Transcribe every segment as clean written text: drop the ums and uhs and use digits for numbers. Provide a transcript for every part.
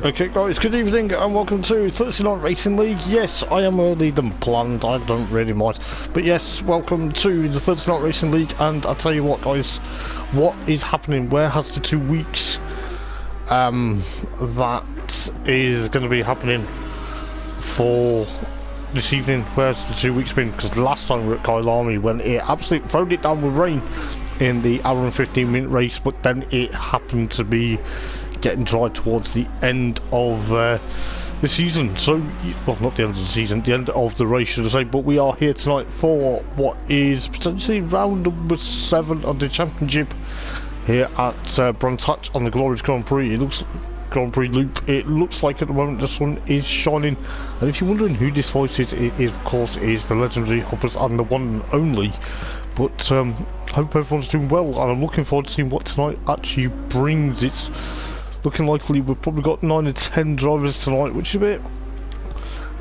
Okay guys, good evening and welcome to Thursday Night Racing League. Yes, I am early than planned, I don't really mind. But yes, welcome to the Thursday Night Racing League, and I'll tell you what guys, what is happening, where has the 2 weeks that is going to be happening for this evening, where's the 2 weeks been? Because last time we were at Kyle Army when it absolutely throwed it down with rain in the hour and 15-minute race, but then it happened to be getting dry towards the end of the season. So, well, not the end of the season, the end of the race, should I say. But we are here tonight for what is potentially round number 7 of the championship here at Brands Hatch on the Glorious Grand Prix. It looks Grand Prix Loop. It looks like at the moment the sun is shining, and if you're wondering who this voice is, it is, of course, is the legendary Hoppers and the one and only. But hope everyone's doing well, and I'm looking forward to seeing what tonight actually brings. It's looking likely we've probably got 9 or 10 drivers tonight, which is a bit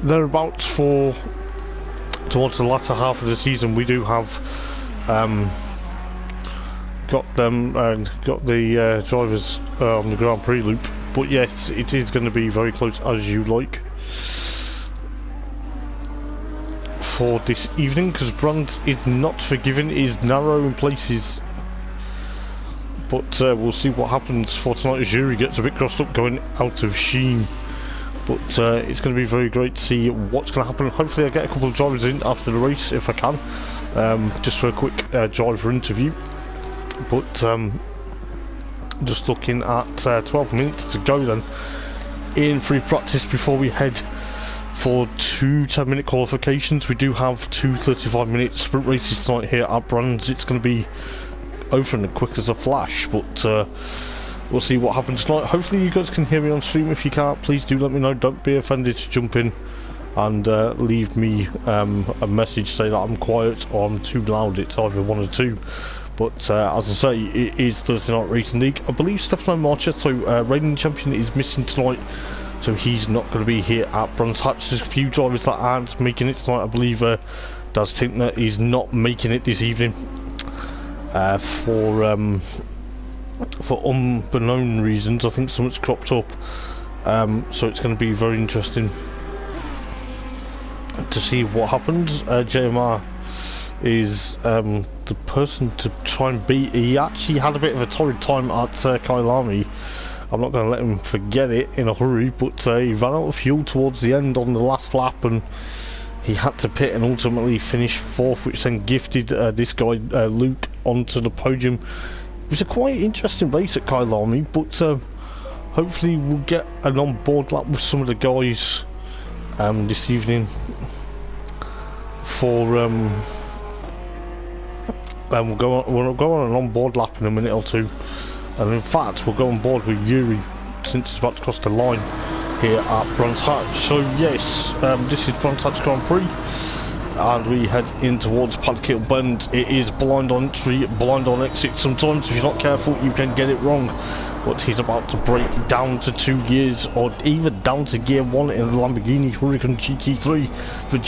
thereabouts for towards the latter half of the season. We do have got the drivers on the Grand Prix loop, but yes, it is going to be very close as you like for this evening, because Brands is not forgiving, it is narrow in places. But we'll see what happens for tonight as Yuri gets a bit crossed up going out of Sheen. But it's going to be very great to see what's going to happen. Hopefully I get a couple of drivers in after the race if I can, just for a quick driver interview. But just looking at 12 minutes to go then in free practice before we head for 2 10-minute qualifications. We do have 2 35-minute sprint races tonight here at Brands. It's going to be over and quick as a flash, but we'll see what happens tonight. Hopefully you guys can hear me on stream. If you can't, please do let me know. Don't be offended to jump in and leave me a message, say that I'm quiet or I'm too loud. It's either one or two. But as I say, it is Thursday Night Racing League. I believe Stefano Marchetto, reigning champion, is missing tonight, so he's not going to be here at Brands Hatch. There's a few drivers that aren't making it tonight. I believe Daz Tintner is not making it this evening for unbeknown reasons. I think something's cropped up, so it's going to be very interesting to see what happens. JMR is the person to try and beat. He actually had a bit of a torrid time at Kyle Army. I'm not going to let him forget it in a hurry, but he ran out of fuel towards the end on the last lap, and he had to pit and ultimately finish 4th, which then gifted this guy Luke onto the podium. It was a quite interesting race at Kyle Army, but hopefully we'll get an on-board lap with some of the guys this evening for we'll go on an on-board lap in a minute or two, and in fact we'll go on board with Yuri since he's about to cross the line here at Brands Hatch. So yes, this is Brands Hatch Grand Prix, and we head in towards Padkill Bend. It is blind on entry, blind on exit. Sometimes if you're not careful you can get it wrong, but he's about to break down to 2 gears, or even down to gear 1 in the Lamborghini Huracan GT3 for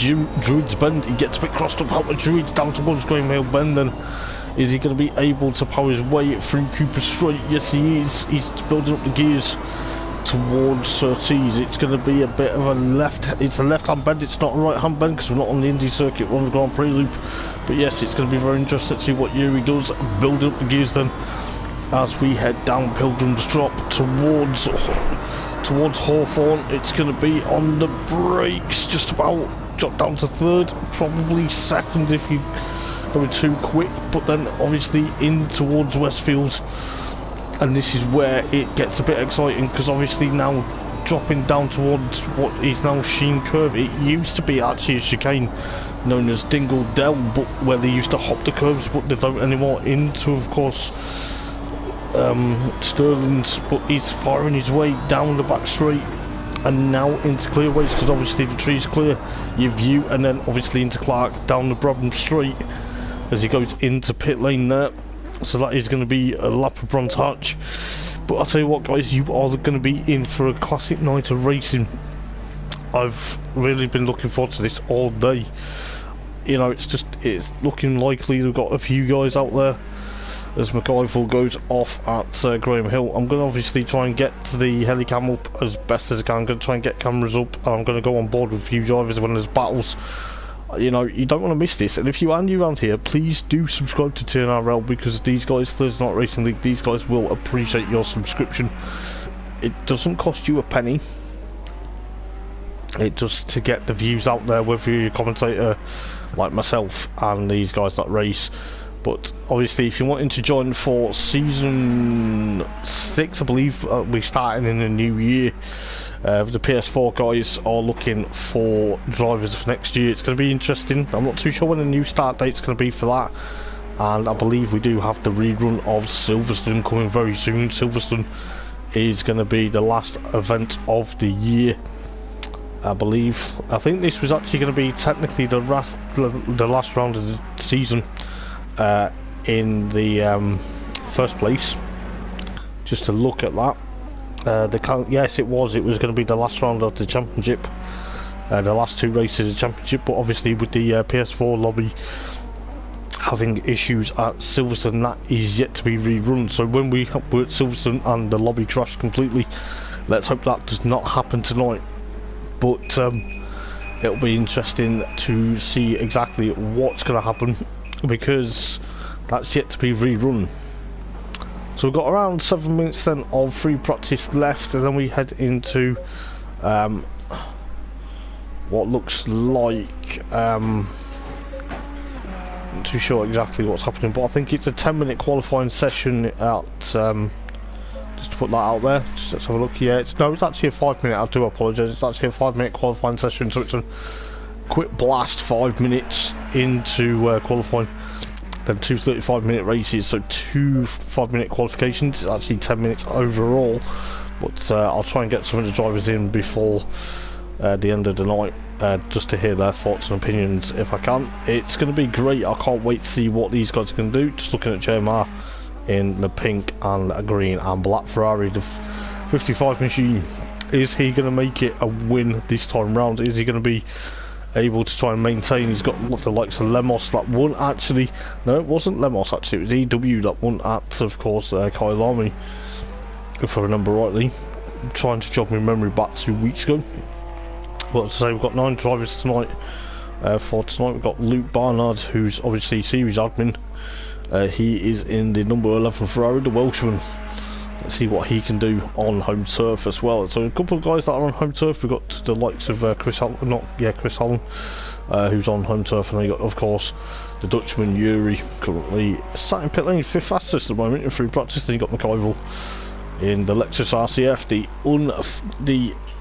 Druids Bend. He gets a bit crossed up out of Druids down towards Greenvale Bend. Then is he going to be able to power his way through Cooper Straight? Yes he is. He's building up the gears towards Surtees. It's going to be a bit of a it's a left-hand bend, it's not a right-hand bend because we're not on the Indy circuit, we're on the Grand Prix loop. But yes, it's going to be very interesting to see what Yuri does, build up the gears then as we head down Pilgrim's Drop towards Hawthorne. It's going to be on the brakes, just about drop down to 3rd, probably 2nd if you're going too quick, but then obviously in towards Westfield. And this is where it gets a bit exciting, because obviously now dropping down towards what is now Sheen Curve. It used to be actually a chicane known as Dingle Dell, but where they used to hop the curves, but they don't anymore, into of course Sterling's, but he's firing his way down the back straight and now into clearways, because obviously the tree's clear, your view, and then obviously into Clark down the Brabham Straight as he goes into pit lane there. So that is going to be a lap of Brands Hatch. But I'll tell you what guys, you are going to be in for a classic night of racing. I've really been looking forward to this all day. You know, it's looking likely we've got a few guys out there as McIver goes off at Graham Hill. I'm going to obviously try and get the helicam up as best as I can. I'm going to try and get cameras up, and I'm going to go on board with a few drivers when there's battles. You know, you don't want to miss this, and if you are new around here, please do subscribe to TNRL, because these guys, Thursday Night Racing League, these guys will appreciate your subscription. It doesn't cost you a penny. It just to get the views out there, whether you're a commentator like myself and these guys that race. But obviously, if you're wanting to join for season 6, I believe we're starting in the new year. The PS4 guys are looking for drivers for next year. It's going to be interesting. I'm not too sure when the new start date's going to be for that. And I believe we do have the rerun of Silverstone coming very soon. Silverstone is going to be the last event of the year, I believe. I think this was actually going to be technically the last round of the season in the first place. Just to look at that. Yes, it was going to be the last round of the championship, the last 2 races of the championship, but obviously with the PS4 lobby having issues at Silverstone, that is yet to be rerun. So when we were at Silverstone and the lobby crashed completely, let's hope that does not happen tonight. But it'll be interesting to see exactly what's going to happen, because that's yet to be rerun. So we've got around 7 minutes then of free practice left, and then we head into what looks like I'm not too sure exactly what's happening, but I think it's a 10-minute qualifying session at just to put that out there. Just let's have a look. Yeah, it's actually a 5-minute. I do apologise. It's actually a 5-minute qualifying session, so it's a quick blast 5 minutes into qualifying. Then 2 35-minute races, so 2 5-minute qualifications. It's actually 10 minutes overall, but I'll try and get some of the drivers in before the end of the night, just to hear their thoughts and opinions if I can. It's going to be great. I can't wait to see what these guys are going to do. Just looking at JMR in the pink and green and black Ferrari, the 55 machine. Is he going to make it a win this time round? Is he going to be able to try and maintain? He's got the likes of Lemos that won, actually. No, it wasn't Lemos, actually. It was EW that won at, of course, Kyle Army, if I remember rightly. I'm trying to jog my memory back 2 weeks ago. But as I say, we've got 9 drivers tonight. For tonight, we've got Luke Barnard, who's obviously series admin. He is in the number 11 Ferrari, the Welshman. Let's see what he can do on home turf as well. So a couple of guys that are on home turf. We've got the likes of Chris Holland, who's on home turf, and then you got, of course, the Dutchman Yuri, currently sat in pit lane 5th fastest at the moment in free practice. Then you got McIver in the Lexus RCF,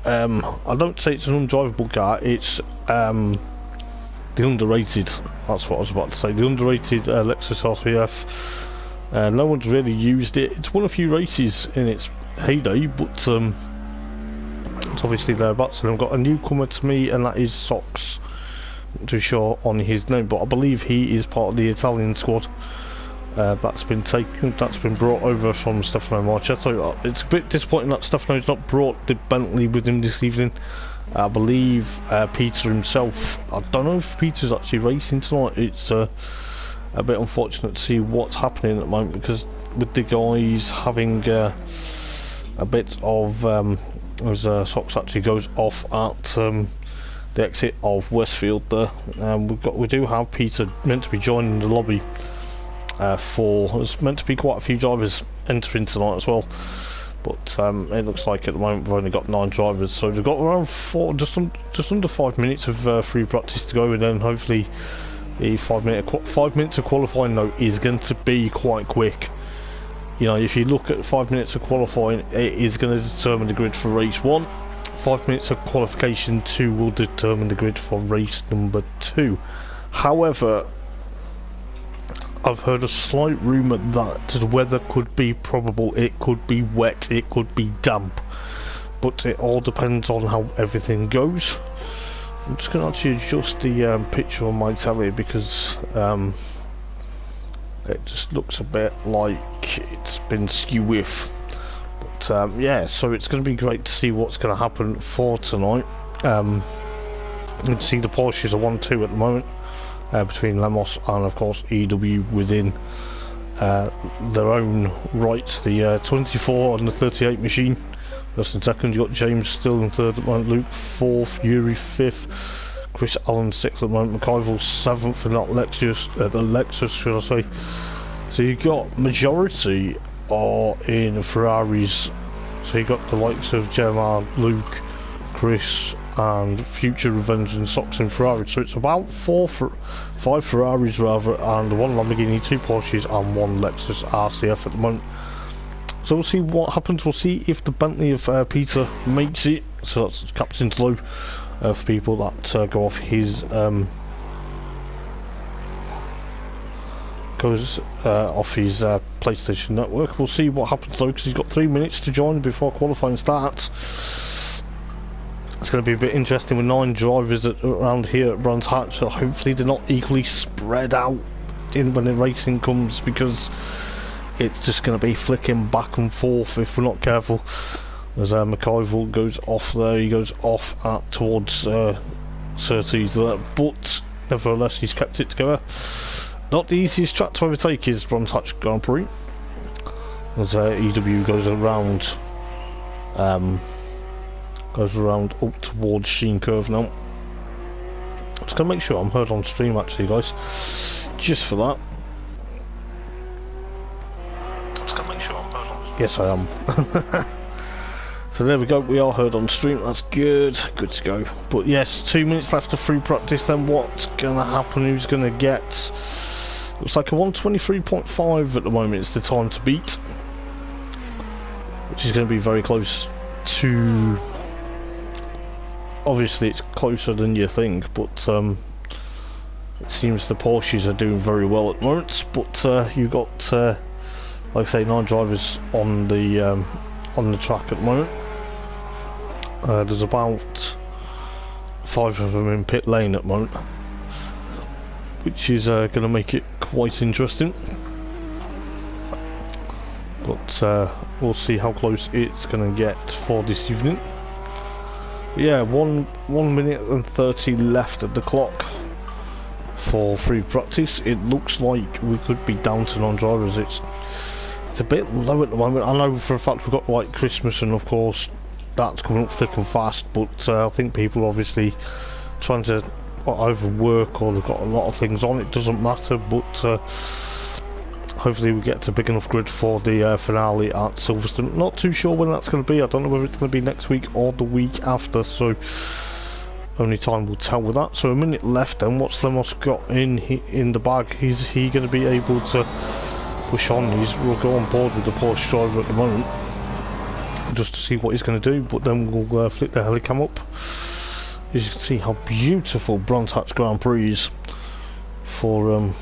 I don't say it's an undrivable car, it's the underrated, that's what I was about to say, the underrated Lexus RCF. No one's really used it. It's won a few races in its heyday, but it's obviously thereabouts. And I've got a newcomer to me, and that is Sox. Not too sure on his name, but I believe he is part of the Italian squad that's been brought over from Stefano Marchetto. It's a bit disappointing that Stefano's not brought the Bentley with him this evening. I believe Peter himself, I don't know if Peter's actually racing tonight. It's a bit unfortunate to see what's happening at the moment, because with the guys having a bit of as Sox actually goes off at the exit of Westfield there. We do have Peter meant to be joining the lobby there's meant to be quite a few drivers entering tonight as well, but it looks like at the moment we've only got 9 drivers, so we've got around just under 5 minutes of free practice to go, and then hopefully the 5 minutes of qualifying though is going to be quite quick. You know, if you look at 5 minutes of qualifying, it is going to determine the grid for race 1. 5 minutes of qualification 2 will determine the grid for race number 2. However, I've heard a slight rumour that the weather could be probable. It could be wet, it could be damp, but it all depends on how everything goes. I'm just going to actually adjust the picture on my telly, because it just looks a bit like it's been skew with. But yeah, so it's going to be great to see what's going to happen for tonight. You can see the Porsches are 1-2 at the moment, between Lemos and of course EW within their own rights. The 24 and the 38 machine. That's in second. You got James still in third at the moment, Luke fourth, Yuri fifth, Chris Allen sixth at the moment, McIvor seventh in that Lexus, the Lexus should I say. So you got majority are in Ferraris. So you got the likes of Gemma, Luke, Chris, and Future Revenge and Socks in Ferrari. So it's about 5 Ferraris rather, and 1 Lamborghini, 2 Porsches, and 1 Lexus RCF at the moment. So we'll see what happens. We'll see if the Bentley of Peter makes it. So that's Captain's Low for people that go off his PlayStation network. We'll see what happens though, because he's got 3 minutes to join before qualifying starts. It's going to be a bit interesting with 9 drivers around here at Brands Hatch, so hopefully they're not equally spread out in when the racing comes, because it's just going to be flicking back and forth if we're not careful. As McIvor goes off there, he goes off towards Surtees there, but nevertheless he's kept it together. Not the easiest track to overtake is Brands Hatch Grand Prix, as EW goes around up towards Sheen Curve now. I'm just going to make sure I'm heard on stream actually, guys, just for that. Yes, I am. So there we go, we are heard on stream, that's good to go. But yes, 2 minutes left of free practice, then what's going to happen, who's going to get... Looks like a 123.5 at the moment is the time to beat, which is going to be very close to... Obviously it's closer than you think, but it seems the Porsches are doing very well at the moment. But you've got... like I say, 9 drivers on the track at the moment. There's about 5 of them in pit lane at the moment, which is going to make it quite interesting. But we'll see how close it's going to get for this evening. But yeah, 1 minute and 30 left at the clock for free practice. It looks like we could be down to 9 drivers. It's a bit low at the moment. I know for a fact we've got like Christmas, and of course that's coming up thick and fast, but I think people are obviously trying to either work or they've got a lot of things on. It doesn't matter, but hopefully we get to a big enough grid for the finale at Silverstone. Not too sure when that's going to be. I don't know whether it's going to be next week or the week after, so only time will tell with that. So a minute left, and what's Lemos got in the bag? Is he going to be able to push on? We'll go on board with the Porsche driver at the moment just to see what he's going to do, but then we'll flick the helicam up. As you can see how beautiful Brands Hatch Grand Prix is for I'm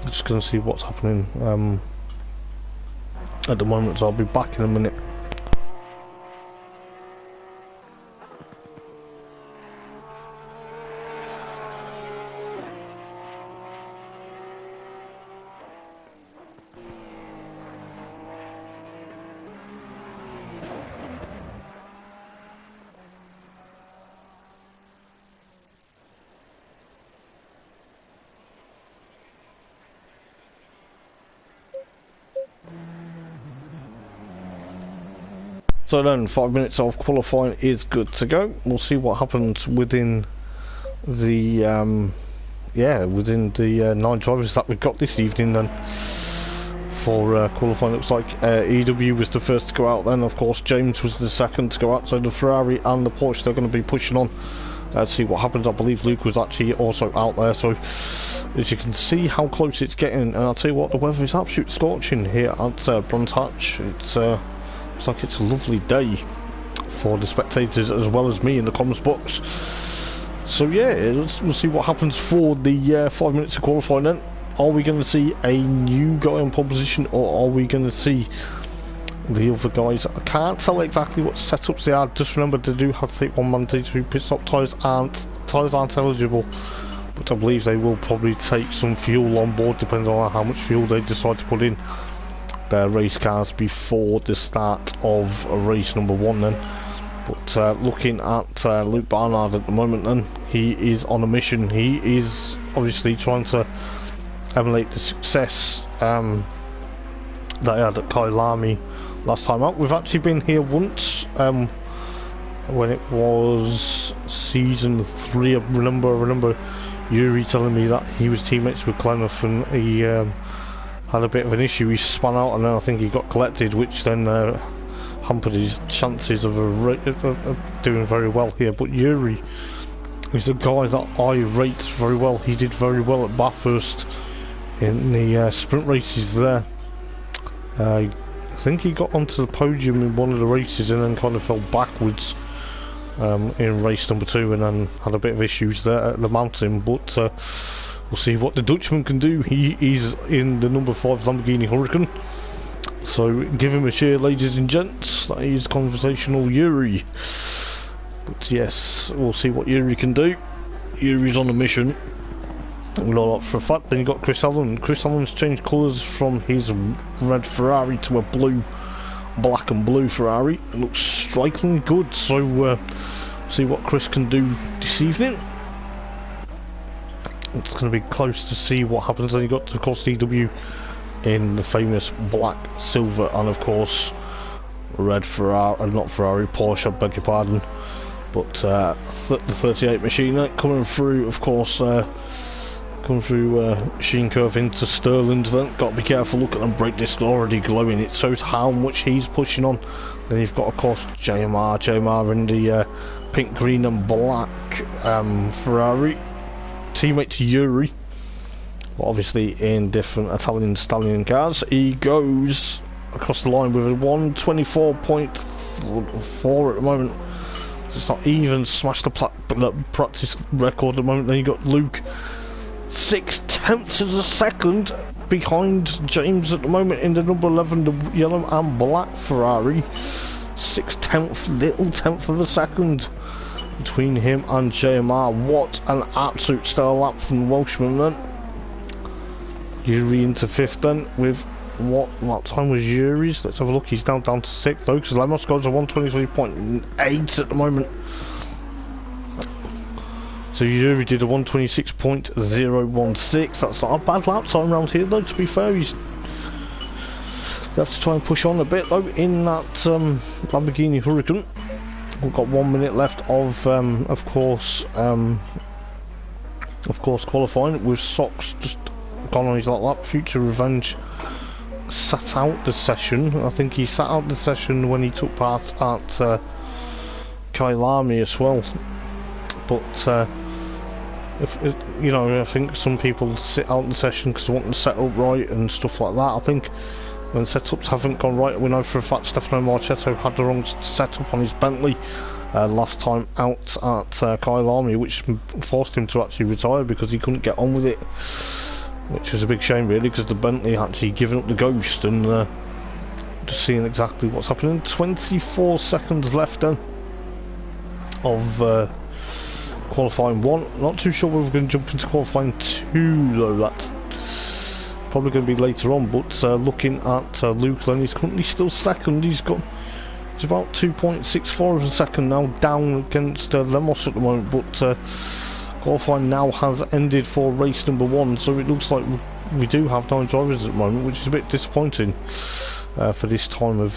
just going to see what's happening at the moment, so I'll be back in a minute. So then 5 minutes of qualifying is good to go. We'll see what happens within the 9 drivers that we've got this evening then for qualifying. Looks like EW was the first to go out, then of course James was the second to go out, so the Ferrari and the Porsche, they're going to be pushing on to see what happens. I believe Luke was actually also out there, so as you can see how close it's getting. And I'll tell you what, the weather is absolutely scorching here at Brands Hatch. It's looks like it's a lovely day for the spectators as well as me in the comms box. So yeah, we'll see what happens for the 5 minutes of qualifying then. Are we going to see a new guy on pole position, or are we going to see the other guys? I can't tell exactly what setups they are. Just remember, they do have to take one mandatory pit stop. Tyres aren't eligible, but I believe they will probably take some fuel on board depending on how much fuel they decide to put in their race cars before the start of race number 1 then. But looking at Luke Barnard at the moment, then he is on a mission. He is obviously trying to emulate the success that he had at Kailami last time out. We've actually been here once when it was season 3. I remember Yuri telling me that he was teammates with Clenough and he had a bit of an issue. He spun out and then I think he got collected, which then hampered his chances of doing very well here. But Yuri is a guy that I rate very well. He did very well at Bathurst in the sprint races there. I think he got onto the podium in one of the races and then kind of fell backwards in race number 2 and then had a bit of issues there at the mountain. But we'll see what the Dutchman can do. He is in the number 5 Lamborghini Huracan, so give him a cheer, ladies and gents. That is conversational Yuri. But yes, we'll see what Yuri can do. Yuri's on a mission. We know that for a fact. Then you got Chris Allen. Chris Allen's changed colours from his red Ferrari to a black and blue Ferrari. It looks strikingly good. So see what Chris can do this evening. It's going to be close to see what happens. Then you got, of course, DW in the famous black, silver, and of course red Ferrari, not Ferrari, Porsche, I beg your pardon. But the 38 machine coming through, of course, coming through Sheen Curve into Sterling. Then got to be careful. Look at them brake discs already glowing. It shows how much he's pushing on. Then you've got, of course, JMR in the pink, green, and black Ferrari, teammate to Yuri. But obviously in different Italian stallion cars. He goes across the line with a 124.4 at the moment. It's not even smashed the practice record at the moment. Then you got Luke 0.6 of a second behind James at the moment in the number 11, the yellow and black Ferrari. 0.6, little tenth of a second between him and JMR. What an absolute stellar lap from the Welshman then. Yuri into 5th then with what lap time was Yuri's? Let's have a look. He's now down to 6th though, because Lemos goes a 123.8 at the moment. So Yuri did a 126.016. That's not a bad lap time around here though, to be fair. You have to try and push on a bit though in that Lamborghini Huracan. We've got 1 minute left of course qualifying, with Sox just gone on his lap. Future Revenge sat out the session. I think he sat out the session when he took part at Kailami as well. But you know, I think some people sit out the session because they want to set up right and stuff like that. I think when setups haven't gone right, we know for a fact Stefano Marchetto had the wrong setup on his Bentley last time out at Kailami, which forced him to actually retire because he couldn't get on with it, which was a big shame really, because the Bentley actually given up the ghost. And just seeing exactly what's happening. 24 seconds left then of qualifying 1. Not too sure whether we're going to jump into qualifying 2 though. That's probably going to be later on. But looking at Luke then, he's currently still 2nd. He's about 2.64 of a second now down against Lemos at the moment. But qualifying now has ended for race number 1, so it looks like we do have 9 drivers at the moment, which is a bit disappointing for this time of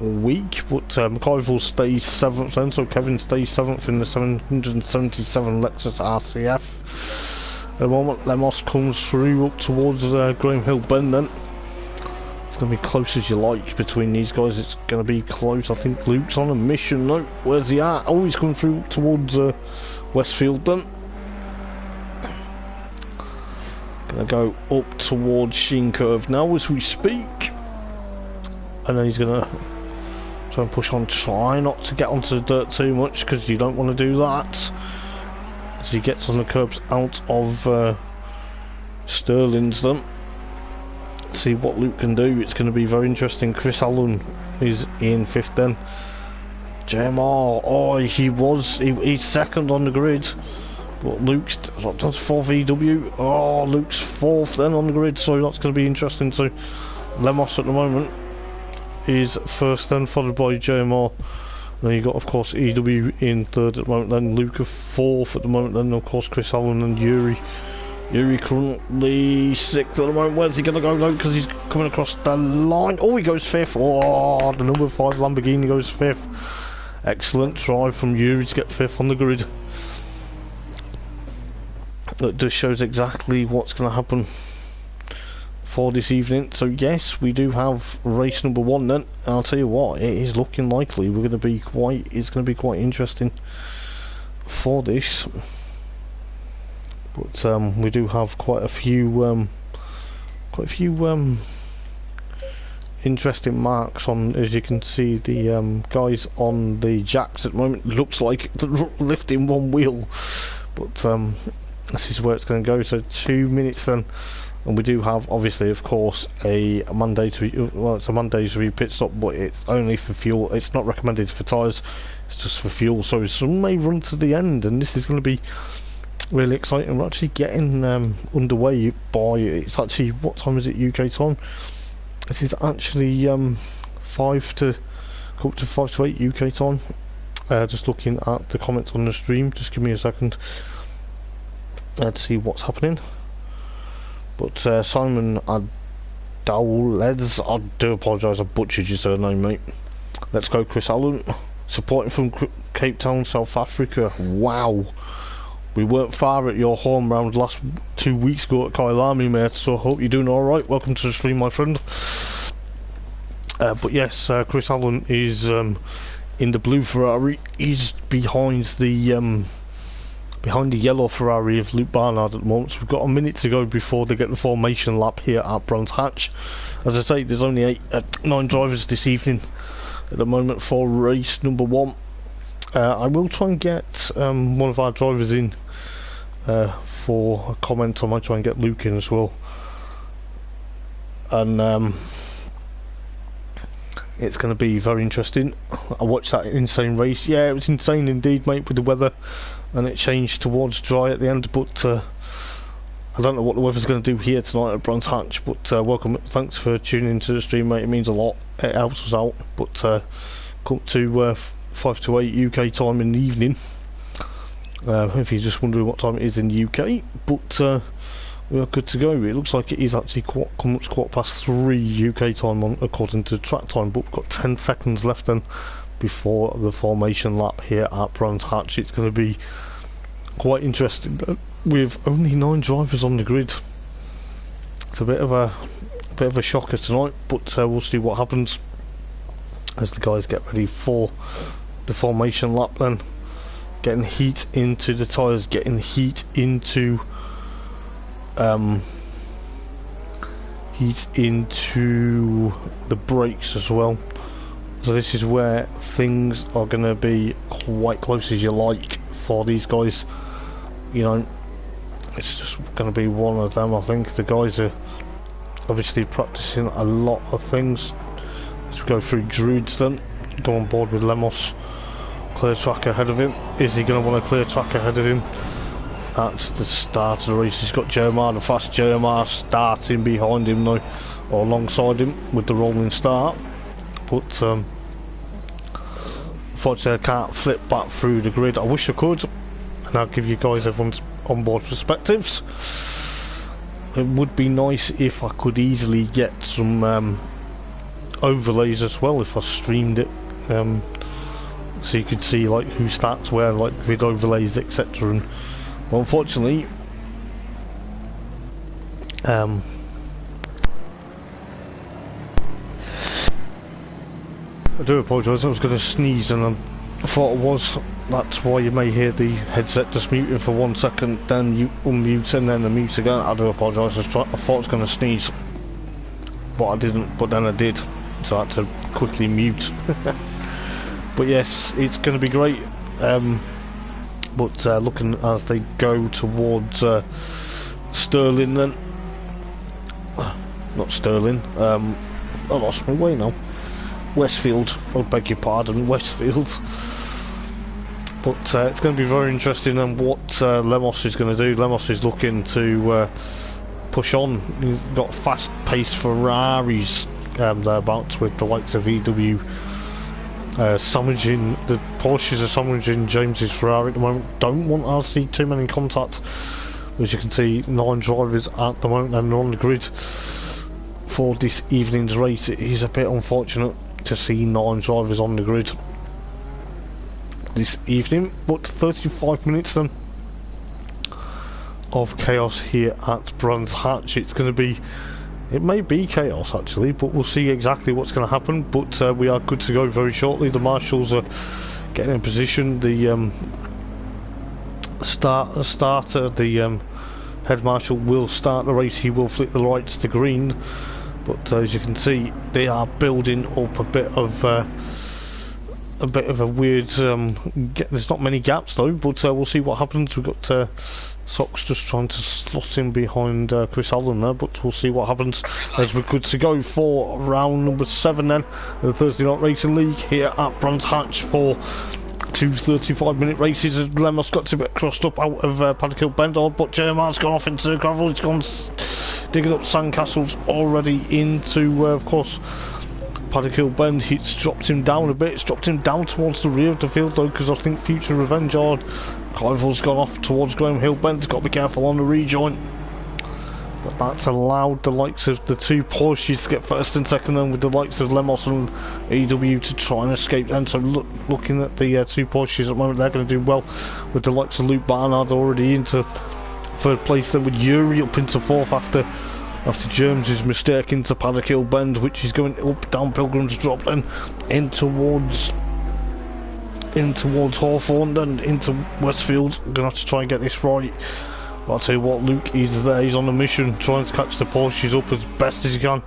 week. But McIver stays 7th then, so Kevin stays 7th in the 777 Lexus RCF. At the moment, Lemos comes through up towards Graham Hill Bend then. It's going to be close as you like between these guys. It's going to be close. I think Luke's on a mission. No, where's he at? Oh, he's coming through towards Westfield then. Going to go up towards Sheen Curve now as we speak. And then he's going to try and push on. Try not to get onto the dirt too much, because you don't want to do that. As he gets on the curbs out of Sterling's then. See what Luke can do. It's going to be very interesting. Chris Allen is in 5th then. JMR, oh, he's 2nd on the grid, but Luke's dropped down to 4th EW. Oh, Luke's 4th then on the grid, so that's going to be interesting. So Lemos at the moment is 1st then, followed by JMR Then you got, of course, EW in third at the moment, then Luca fourth at the moment, then of course Chris Allen and Yuri. Yuri currently sixth at the moment. Where's he going to go though? Because he's coming across the line. Oh, he goes fifth. Oh, the number 5 Lamborghini goes fifth. Excellent try from Yuri to get fifth on the grid. That just shows exactly what's going to happen for this evening. So yes, we do have race number 1 then. And I'll tell you what, it is looking likely it's going to be quite interesting for this. But we do have quite a few interesting marks on, as you can see, the guys on the jacks at the moment. Looks like they're lifting one wheel, but this is where it's going to go. So 2 minutes then, and we do have, obviously, of course, a mandatory. Well, it's a mandatory pit stop, but it's only for fuel. It's not recommended for tyres. It's just for fuel. So some may run to the end, and this is going to be really exciting. We're actually getting underway by, it's actually, what time is it UK time? This is actually 5 to 8 UK time. Just looking at the comments on the stream, just give me a second to see what's happening. But Simon Adowleds, I do apologise, I butchered your surname, mate. Let's go Chris Allen, supporting from Cape Town, South Africa. Wow, we weren't far at your home round last 2 weeks ago at Kailami, mate, so I hope you're doing alright. Welcome to the stream, my friend. But yes, Chris Allen is in the blue Ferrari. He's behind the yellow Ferrari of Luke Barnard at the moment. So we've got a minute to go before they get the formation lap here at Brands Hatch. As I say, there's only 9 drivers this evening at the moment for race number 1. I will try and get one of our drivers in for a comment. I might try and get Luke in as well. And it's going to be very interesting. I watched that insane race. Yeah, it was insane indeed, mate, with the weather, and it changed towards dry at the end. But I don't know what the weather's going to do here tonight at Brands Hatch. But welcome, thanks for tuning into the stream, mate. It means a lot. It helps us out. But come to 5 to 8 UK time in the evening. If you're just wondering what time it is in the UK, but we are good to go. It looks like it is actually quarter past 3 UK time according to track time, but we've got 10 seconds left then before the formation lap here at Brands Hatch. It's going to be quite interesting with only 9 drivers on the grid. It's a bit of a shocker tonight, but we'll see what happens as the guys get ready for the formation lap then. Getting heat into the tyres, getting heat into the brakes as well. So this is where things are going to be quite close as you like for these guys. You know, it's just going to be one of them. I think the guys are obviously practicing a lot of things. Let's go through Druids then, go on board with Lemos. Clear track ahead of him. Is he going to want a clear track ahead of him? That's the start of the race. He's got Jermar, the fast Jermar, starting behind him now, or alongside him with the rolling start. But unfortunately I can't flip back through the grid. I wish I could, and I'll give you guys everyone's onboard perspectives. It would be nice if I could easily get some overlays as well if I streamed it. So you could see like who starts where, like vid overlays, etc. And well, unfortunately, I do apologise. I was going to sneeze and I thought it was. That's why you may hear the headset just muting for 1 second, then you unmute and then the mute again. I do apologise. I thought I was going to sneeze, but I didn't. But then I did, so I had to quickly mute. But yes, it's going to be great. But looking as they go towards Stirling then. Not Stirling. I lost my way now. Westfield. I beg your pardon, Westfield. But it's going to be very interesting and what Lemos is going to do. Lemos is looking to push on. He's got fast-paced Ferraris thereabouts with the likes of EW sandwiching, the Porsches are sandwiching James's Ferrari at the moment. Don't want to see too many contacts. As you can see, 9 drivers at the moment and they're on the grid for this evening's race. It is a bit unfortunate to see 9 drivers on the grid this evening, but 35 minutes then of chaos here at Brands Hatch. It's going to be, it may be chaos actually, but we'll see exactly what's going to happen. But we are good to go very shortly. The marshals are getting in position. The the head marshal will start the race. He will flick the lights to green, but as you can see, they are building up a bit of a weird. There's not many gaps though, but we'll see what happens. We've got Sox just trying to slot in behind Chris Allen there, but we'll see what happens as we're good to go for round number 7 then of the Thursday Night Racing League here at Brands Hatch for 2 35-minute races. As Lemos got a bit crossed up out of Paddock Bend, but JMR's gone off into the gravel. He's gone digging up sandcastles already into, of course, Paddock Bend. It's dropped him down a bit. It's dropped him down towards the rear of the field though, because I think Future Revenge on Kaivel's gone off towards Graham Hill Bend. Got to be careful on the rejoin. But that's allowed the likes of the 2 Porsches to get first and second, then with the likes of Lemos and EW to try and escape then. So looking at the 2 Porsches at the moment, they're going to do well with the likes of Luke Barnard already into 3rd place, then with Yuri up into 4th after James' mistake into Paddock Hill Bend, which is going up down Pilgrim's Drop, then in towards Hawthorne, then into Westfield. I'm gonna have to try and get this right. But I'll tell you what, Luke is there, he's on a mission trying to catch the Porsches up as best as he can.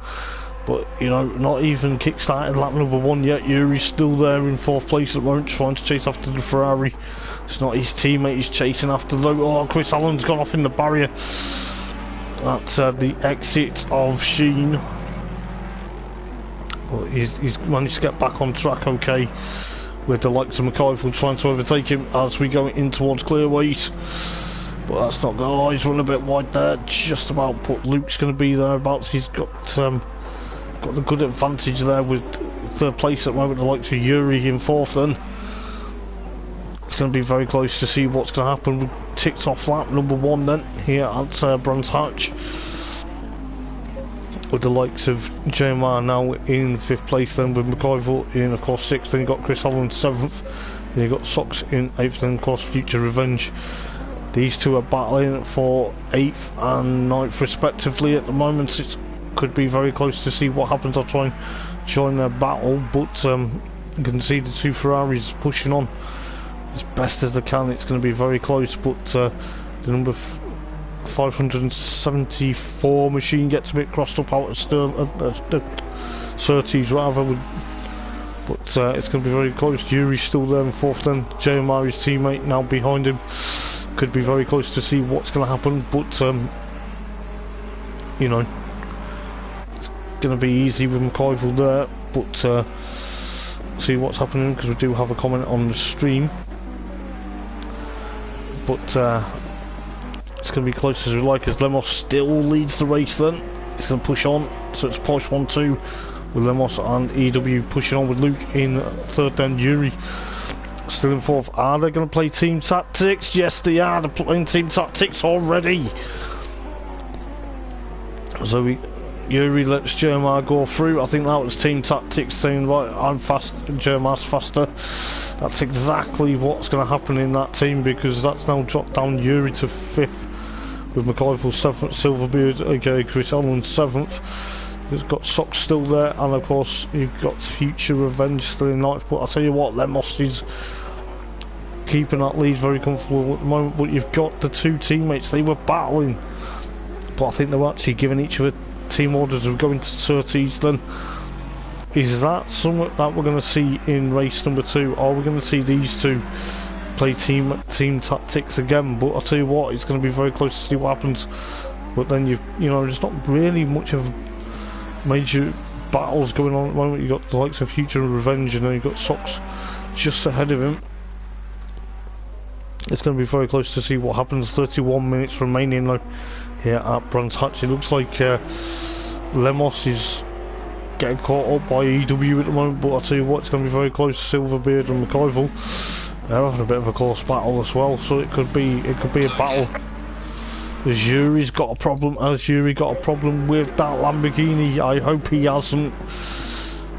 But you know, not even kick-started lap number 1 yet. Yuri's still there in 4th place at the moment, trying to chase after the Ferrari. It's not his teammate he's chasing after though. Oh, Chris Allen's gone off in the barrier. That's the exit of Sheen. But he's managed to get back on track okay, with the likes of McIver trying to overtake him as we go in towards Clearways. But that's not good. Oh, he's run a bit wide there, just about, but Luke's going to be thereabouts. He's got the good advantage there with 3rd place at the moment, the likes of Yuri in 4th then. It's going to be very close to see what's going to happen. We ticked off lap number 1 then here at Brands Hatch, with the likes of JMR now in 5th place, then with McIver in of course 6th, then you got Chris Allen 7th, then you got Sox in 8th, then of course Future Revenge. These 2 are battling for 8th and 9th respectively at the moment. It could be very close to see what happens. I'll try and join their battle, but you can see the 2 Ferraris pushing on as best as they can. It's going to be very close, but the number 574 machine gets a bit crossed up out of Surtees rather, but it's going to be very close. Yuri's still there in 4th then. JMR, his teammate, now behind him. Could be very close to see what's going to happen, but you know, it's going to be easy with McIver there, but see what's happening, because we do have a comment on the stream. But it's going to be close as we like, as Lemos still leads the race then. It's going to push on, so it's Porsche 1-2 with Lemos and EW pushing on with Luke in 3rd, then Yuri still in 4th. Are they going to play team tactics? Yes they are, they're playing team tactics already. So Yuri lets JMR go through. I think that was team tactics saying, right, I'm fast, JMR's faster. That's exactly what's going to happen in that team, because that's now dropped down Yuri to 5th with McIver 7th, Silverbeard, okay, Chris Allen 7th. You've got Sox still there, and of course you've got Future Revenge still in 9th. But I'll tell you what, Lemos is keeping that lead very comfortable at the moment. But you've got the 2 teammates, they were battling, but I think they were actually giving each other team orders of going to Surtees then. Is that something that we're going to see in race number 2? Are we going to see these 2 play team tactics again? But I'll tell you what, it's going to be very close to see what happens. But then you know, there's not really much of major battles going on at the moment. You've got the likes of Future and Revenge, and then you've got Sox just ahead of him. It's going to be very close to see what happens. 31 minutes remaining now here at Brands Hatch. It looks like Lemos is getting caught up by EW at the moment, but I'll tell you what, it's going to be very close to Silverbeard and McIvor. They're having a bit of a close battle as well, so it could be a battle. As Yuri's got a problem, with that Lamborghini. I hope he hasn't,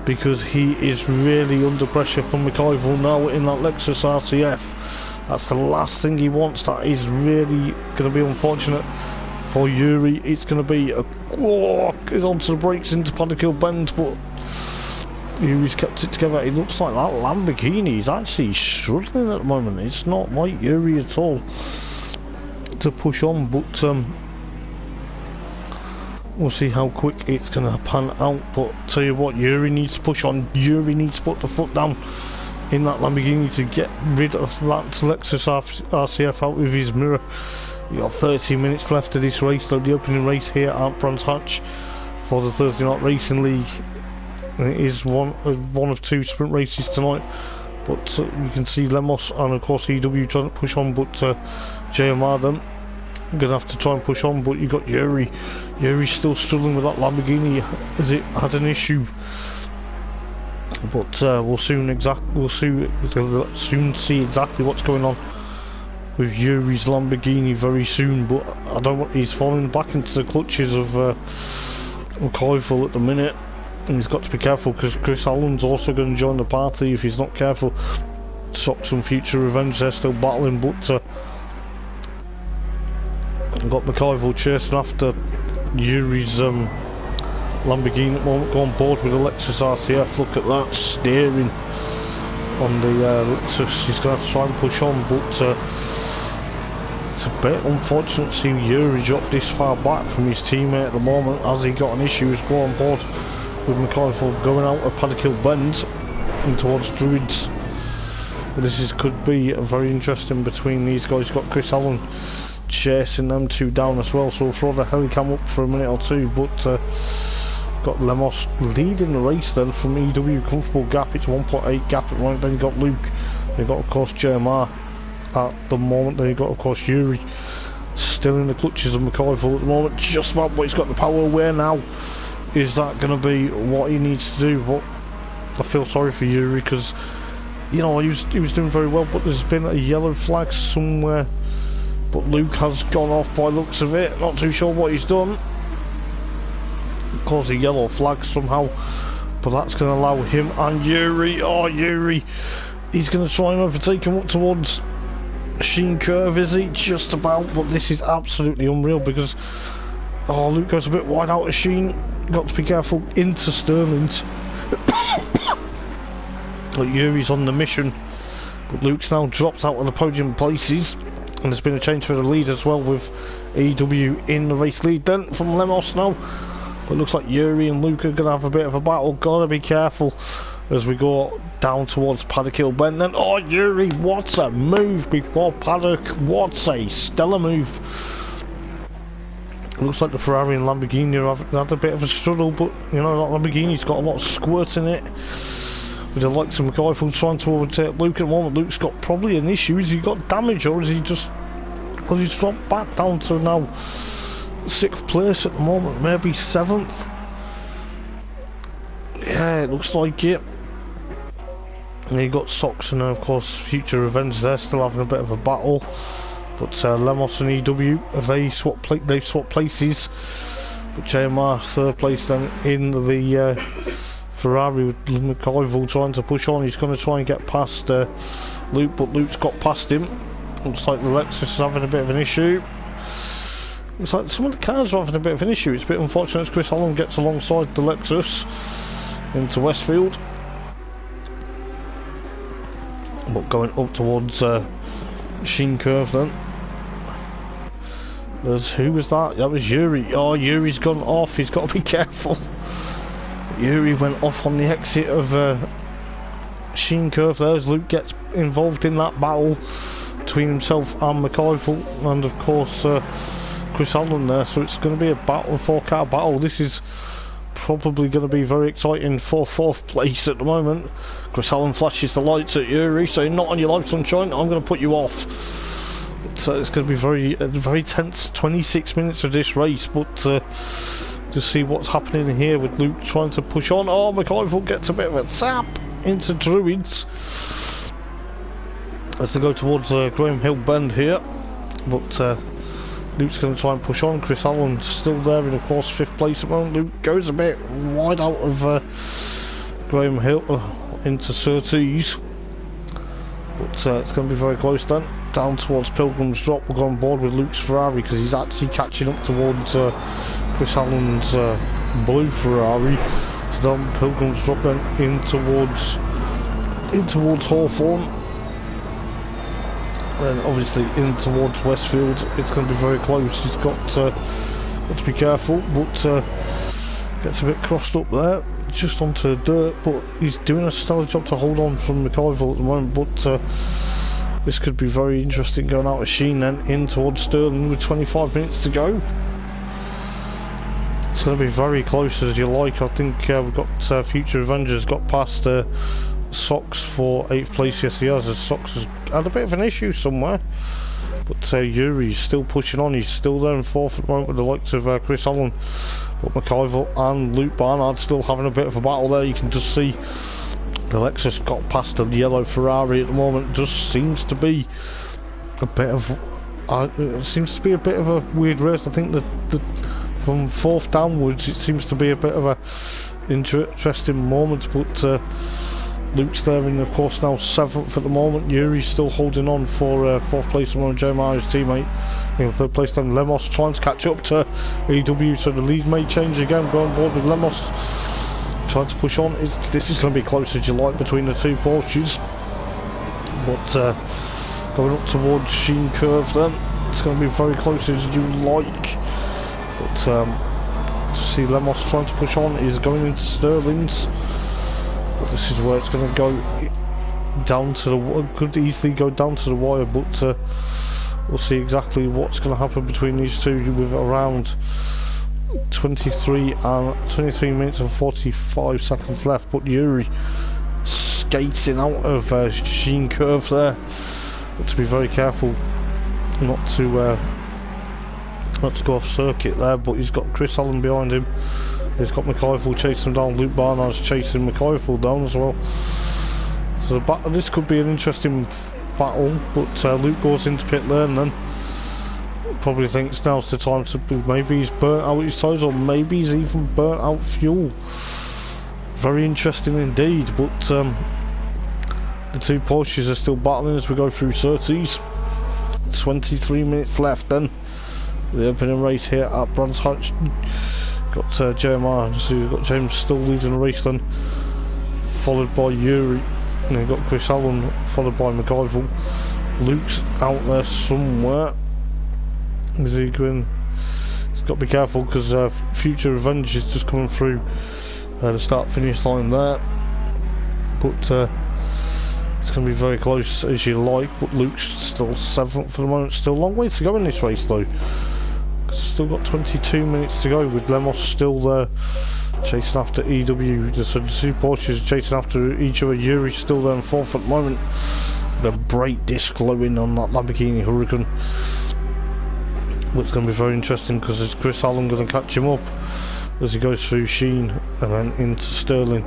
because he is really under pressure from McIvor now in that Lexus RCF. That's the last thing he wants. That is really going to be unfortunate for Yuri. It's going to be a he's onto the brakes into Paddock Bend, but Yuri's kept it together. It looks like that Lamborghini is actually struggling at the moment. It's not like Yuri at all to push on, but we'll see how quick it's going to pan out. But tell you what, Yuri needs to push on. Yuri needs to put the foot down in that Lamborghini to get rid of that Lexus RCF out with his mirror. You've got 13 minutes left of this race, though, the opening race here at Brands Hatch for the Thursday Night Racing League. And it is one of two sprint races tonight. But you can see Lemos and of course EW trying to push on, but JMR then going to have to try and push on. But you got Yuri. Yuri's still struggling with that Lamborghini as it had an issue. But we'll soon see exactly what's going on with Yuri's Lamborghini very soon. But I don't want, he's falling back into the clutches of McIvor at the minute, and he's got to be careful because Chris Allen's also going to join the party if he's not careful. Socks and Future Revenge, they're still battling, but got McIvor chasing after Yuri's Lamborghini at the moment. Go on board with the Lexus RCF. Look at that steering on the Lexus. He's going to have to try and push on, but it's a bit unfortunate to see Yuri drop this far back from his teammate at the moment, as he got an issue. Go on board with McIvor going out of Paddock Bend and towards Druids. But this could be very interesting between these guys. You've got Chris Allen chasing them two down as well, so we'll throw the helicam up for a minute or two. But got Lemos leading the race then from EW, comfortable gap. It's 1.8 gap at the moment. Then you got Luke, you got of course JMR at the moment. Then you got of course Yuri still in the clutches of McIvor at the moment, just about, but he's got the power away now. Is that going to be what he needs to do? But I feel sorry for Yuri, because you know he was doing very well, but there's been a yellow flag somewhere. But Luke has gone off by looks of it. Not too sure what he's done. Caused a yellow flag somehow, but that's going to allow him and Yuri. Oh, Yuri, he's going to try and overtake him up towards Sheen Curve, is he? Just about, but this is absolutely unreal because Luke goes a bit wide out of Sheen. Got to be careful into Sterling's. But Yuri's on the mission, but Luke's now dropped out of the podium places, and there's been a change for the lead as well, with EW in the race lead then from Lemos now. But it looks like Yuri and Luke are going to have a bit of a battle. Gotta be careful as we go down towards Paddock Bend. Then, oh, Yuri, what a move before Paddock. What a stellar move. It looks like the Ferrari and Lamborghini have had a bit of a struggle, but you know, that Lamborghini's got a lot of squirt in it. With the likes of McIvor trying to overtake Luke at the moment. Luke's got probably an issue. Has he got damage, or is he just, because he's dropped back down to now 6th place at the moment, maybe 7th? Yeah, it looks like it. And you got Sox and of course Future Revenge, they're still having a bit of a battle. But Lemos and EW, they've swapped places. But JMR 3rd place then in the Ferrari, with McIvor trying to push on. He's going to try and get past Luke, but Luke's got past him. Looks like the Lexus is having a bit of an issue. Looks like some of the cars are having a bit of an issue. It's a bit unfortunate as Chris Allen gets alongside the Lexus into Westfield. But going up towards Sheen Curve then. Who was that? That was Yuri. Oh, Yuri's gone off. He's got to be careful. Yuri went off on the exit of Sheen Curve there as Luke gets involved in that battle between himself and McIvor, and of course Chris Allen there. So it's going to be a battle, a 4-car battle. This is probably going to be very exciting for 4th place at the moment. Chris Allen flashes the lights at Yuri, saying, "Not on your life, sunshine, I'm going to put you off." So it's going to be very tense 26 minutes of this race, but to see what's happening here with Luke trying to push on. Oh, McIver gets a bit of a tap into Druids as they go towards Graham Hill Bend here, but Luke's going to try and push on. Chris Allen still there in, of course, 5th place at the moment. Luke goes a bit wide out of Graham Hill into Surtees, but it's going to be very close then. Down towards Pilgrim's Drop, we'll go on board with Luke's Ferrari because he's actually catching up towards Chris Allen's blue Ferrari. So down Pilgrim's Drop then in towards Hawthorne. Then obviously in towards Westfield. It's going to be very close. He's got to be careful, but gets a bit crossed up there, just onto the dirt. But he's doing a stellar job to hold on from McIver at the moment. But this could be very interesting going out of Sheen then in towards Stirling with 25 minutes to go. It's going to be very close as you like. I think we've got Future Avengers got past Sox for 8th place. Yes, he has. As Sox has had a bit of an issue somewhere, but Yuri's still pushing on. He's still there in 4th at the moment with the likes of Chris Allen, but McIver and Luke Barnard still having a bit of a battle there. You can just see the Lexus got past the yellow Ferrari at the moment. Just seems to be a bit of it seems to be a bit of a weird race. I think that from 4th downwards it seems to be a bit of a interesting moment, but Luke's there in, of course, now 7th at the moment. Yuri's still holding on for 4th place among Jeremiah's teammate. In 3rd place then Lemos trying to catch up to EW, so the lead may change again. Going board with Lemos trying to push on. This is going to be close as you like between the two Porsches, but going up towards Sheen Curve then it's going to be very close as you like, but to see Lemos trying to push on is going into Sterling's. But this is where it's going to go down to the, could easily go down to the wire, but we'll see exactly what's going to happen between these two with around 23 minutes and 45 seconds left. But Yuri skating out of Sheen Curve there, but to be very careful not to go off circuit there. But he's got Chris Allen behind him. He's got McIver chasing him down. Luke Barnard's chasing McIver down as well. So this could be an interesting battle, but Luke goes into pit lane then. Probably thinks now's the time to be, maybe he's burnt out his tyres, or maybe he's even burnt out fuel. Very interesting indeed, but the two Porsches are still battling as we go through Surtees. 23 minutes left then. The opening race here at Brands Hatch. Got Jeremiah, so you've got James still leading the race then, followed by Yuri, and then got Chris Allen, followed by McIver. Luke's out there somewhere. Is he going? He's got to be careful because Future Revenge is just coming through the start-finish line there, but it's going to be very close as you like. But Luke's still 7th for the moment. Still a long way to go in this race though. Still got 22 minutes to go with Lemos still there chasing after EW. So the two Porsches chasing after each other. Yuri's still there in 4th at the moment. The brake disc glowing on that Lamborghini Huracan. It's going to be very interesting because it's Chris Allen going to catch him up as he goes through Sheen and then into Sterling.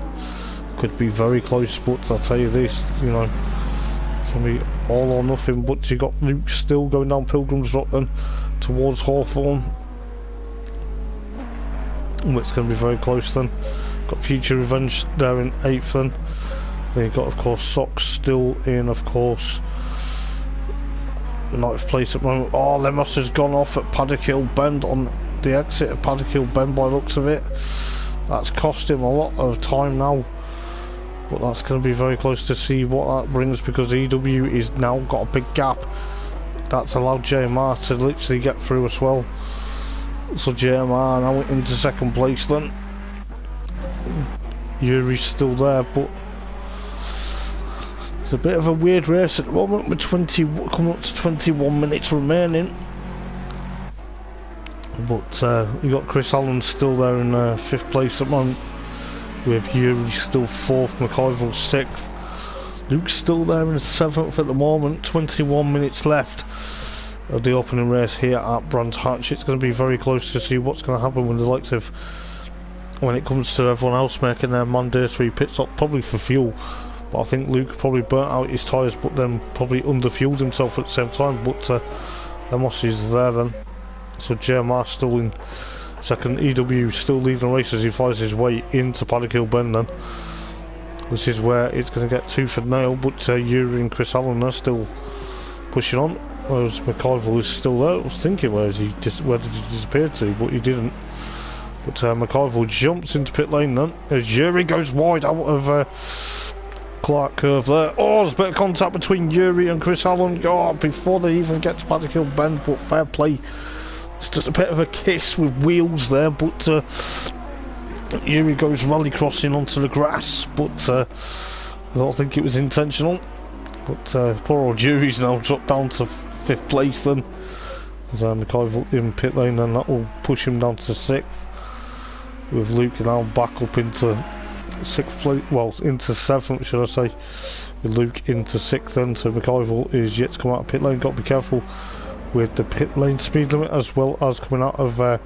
Could be very close, but I'll tell you this, you know, it's going to be all or nothing. But you got Luke still going down Pilgrim's Drop then towards Hawthorne. It's going to be very close then. Got Future Revenge there in 8th then. Then you've got, of course, Sox still in, of course, 9th place at the moment. Oh, Lemos has gone off at Paddock Hill Bend on the exit of Paddock Hill Bend by the looks of it. That's cost him a lot of time now. But that's going to be very close to see what that brings, because EW is now got a big gap. That's allowed JMR to literally get through as well. So JMR now into 2nd place then. Yuri's still there, but it's a bit of a weird race at the moment with coming up to 21 minutes remaining. But you got Chris Allen still there in 5th place at the moment, with Yuri still 4th, McIver 6th. Luke's still there in 7th at the moment. 21 minutes left. of the opening race here at Brands Hatch. It's going to be very close to see what's going to happen with the likes of, when it comes to everyone else making their mandatory pit stop, probably for fuel. But I think Luke probably burnt out his tyres, but then probably under-fueled himself at the same time. But Lemos is there then. So JMR still in second. EW still leading the race as he finds his way into Paddock Hill Bend then. This is where it's going to get tooth and nail, but Yuri and Chris Allen are still pushing on. Whereas McIvor is still there. I was thinking, where did he disappear to? But he didn't. But McIvor jumps into pit lane then, as Yuri goes wide out of Clark Curve there. Oh, there's a bit of contact between Yuri and Chris Allen. God, before they even get to Paddock Hill Bend, but fair play. It's just a bit of a kiss with wheels there, but Yuri goes rally crossing onto the grass, but I don't think it was intentional. But poor old Yuri's now dropped down to 5th place then. As McIvor in pit lane, and that will push him down to 6th. With Luke now back up into 6th place, well, into 7th should I say. With Luke into 6th then, so McIvor is yet to come out of pit lane. Got to be careful with the pit lane speed limit, as well as coming out of the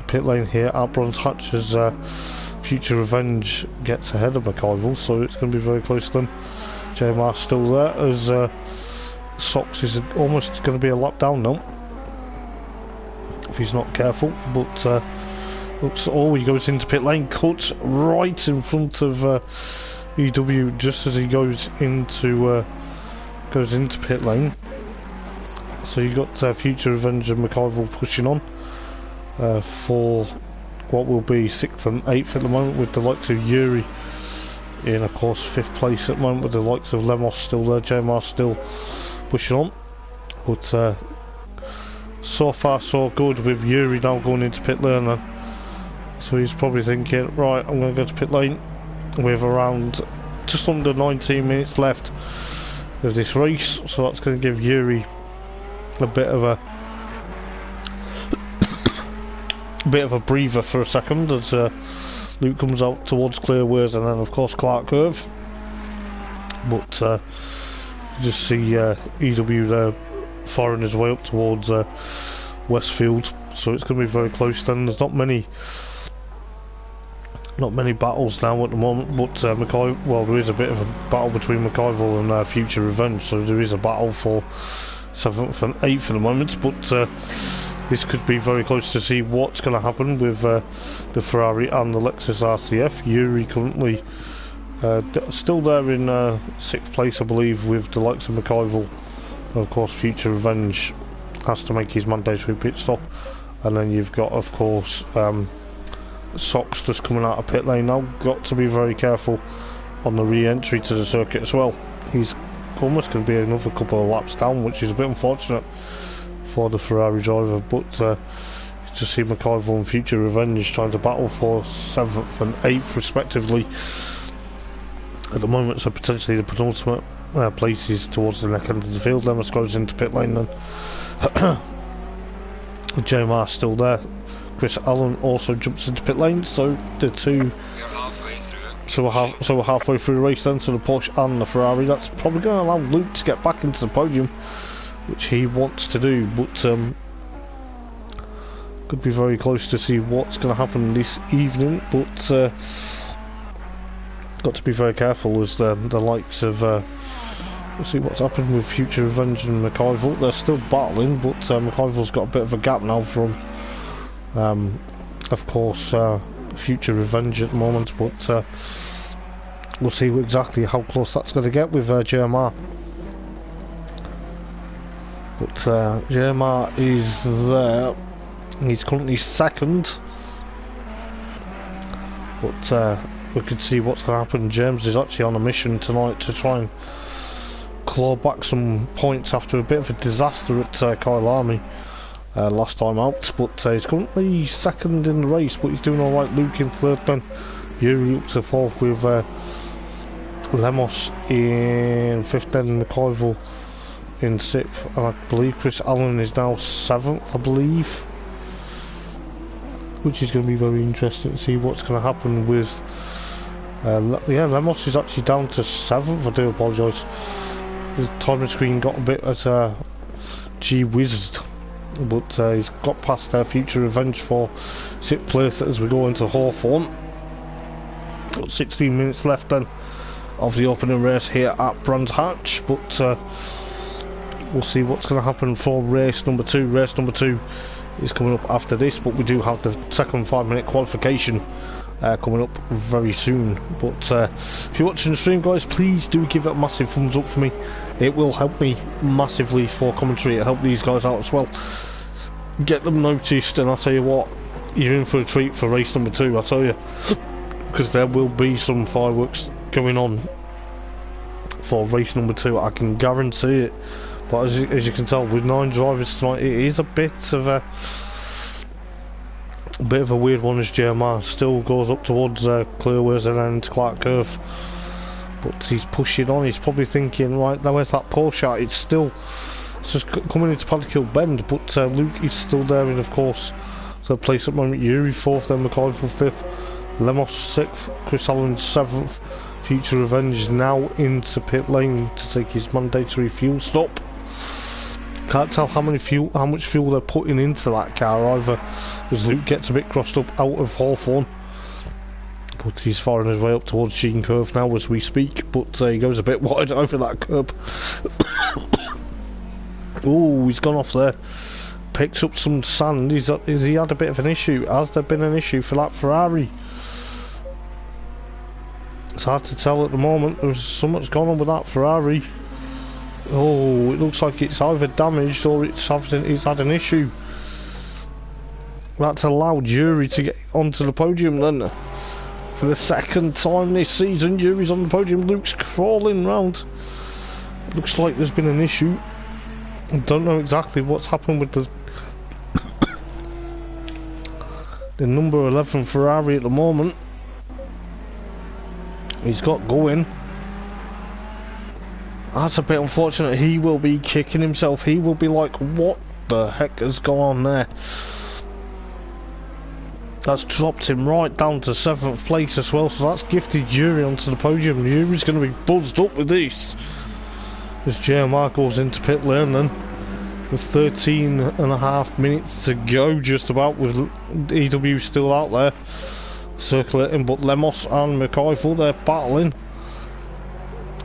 pit lane here at Brands Hatch, as Future Revenge gets ahead of McIvor, so it's going to be very close then. JMR still there, as Sox is almost going to be a lap down now if he's not careful. But looks, oh, he goes into pit lane, cuts right in front of EW just as he goes into pit lane. So you got Future Revenge and McIvor pushing on for what will be 6th and 8th at the moment, with the likes of Yuri in, of course, 5th place at the moment, with the likes of Lemos still there. JMR still pushing on, but so far so good with Yuri now going into pit lane then. So he's probably thinking, right, I'm going to go to pit lane with around just under 19 minutes left of this race, so that's going to give Yuri a bit of a breather for a second, as Luke comes out towards Clearways, and then of course Clark Curve. But you just see EW there firing his way up towards Westfield, so it's going to be very close then. There's not many battles now at the moment, but there is a bit of a battle between McIvor and Future Revenge, so there is a battle for 7th and 8th at the moment. But this could be very close to see what's going to happen with the Ferrari and the Lexus RCF. Yuri currently still there in 6th place, I believe, with the likes of McIvor. Of course, Future Revenge has to make his mandatory pit stop, and then you've got, of course, Sox just coming out of pit lane now. Got to be very careful on the re-entry to the circuit as well. He's almost going to be another couple of laps down, which is a bit unfortunate for the Ferrari driver. But you just see McIvor and Future Revenge trying to battle for 7th and 8th respectively at the moment, so potentially the penultimate places towards the neck end of the field. Lemos goes into pit lane then. JMR still there. Chris Allen also jumps into pit lane, so the two. So we're halfway through the race then. So the Porsche and the Ferrari. That's probably going to allow Luke to get back into the podium, which he wants to do. But could be very close to see what's going to happen this evening. But got to be very careful, as the likes of. We'll see what's happened with Future Revenge and McIvor. They're still battling, but McIvor's got a bit of a gap now from. Of course, Future Revenge at the moment, but we'll see exactly how close that's going to get with JMR. But JMR is there. He's currently 2nd, but we could see what's going to happen. James is actually on a mission tonight to try and claw back some points after a bit of a disaster at Kyle Army last time out, but he's currently 2nd in the race, but he's doing alright. Luke in 3rd then, Yuri up to 4th with Lemos in 5th then, McIvor in 6th, and I believe Chris Allen is now 7th, I believe, which is going to be very interesting to see what's going to happen with yeah, Lemos is actually down to 7th. I do apologise, the timing screen got a bit gee whizzed. But he's got past their future revenge for 6th place as we go into Hawthorne. Got 16 minutes left then of the opening race here at Brands Hatch, but we'll see what's going to happen for race number 2. Race number 2 is coming up after this, but we do have the second 5-minute qualification coming up very soon. But if you're watching the stream, guys, please do give it a massive thumbs up for me. It will help me massively for commentary. It'll help these guys out as well, get them noticed, and I'll tell you what, you're in for a treat for race number 2, I tell you, because there will be some fireworks going on for race number 2, I can guarantee it. But as you can tell, with 9 drivers tonight, it is a bit of a weird one, as Jeremiah still goes up towards Clearways and then into Clark Curve. But he's pushing on, he's probably thinking, right, now where's that Porsche? It's just coming into Paddock Bend, but Luke is still there, and of course, third place at the moment, Yuri 4th, then McCoy 5th, Lemos 6th, Chris Allen 7th, Future Revenge is now into pit lane to take his mandatory fuel stop. Can't tell how much fuel they're putting into that car either, as Luke gets a bit crossed up out of Hawthorne. But he's firing his way up towards Sheen Curve now as we speak, but he goes a bit wide over that curb. Oh, he's gone off there. Picks up some sand. Has he had a bit of an issue? Has there been an issue for that Ferrari? It's hard to tell at the moment. There's so much gone on with that Ferrari. Oh, it looks like it's either damaged or it's had an issue. That's allowed Yuri to get onto the podium then. For the second time this season, Yuri's on the podium. Luke's crawling round. Looks like there's been an issue. I don't know exactly what's happened with the number 11 Ferrari at the moment. He's got going. That's a bit unfortunate. He will be kicking himself. He will be like, what the heck has gone on there? That's dropped him right down to 7th place as well, so that's gifted Yuri onto the podium. Yuri's going to be buzzed up with this as Jeremiah goes into pit lane then, with 13.5 minutes to go just about, with EW still out there circulating, but Lemos and McCoy, they're battling.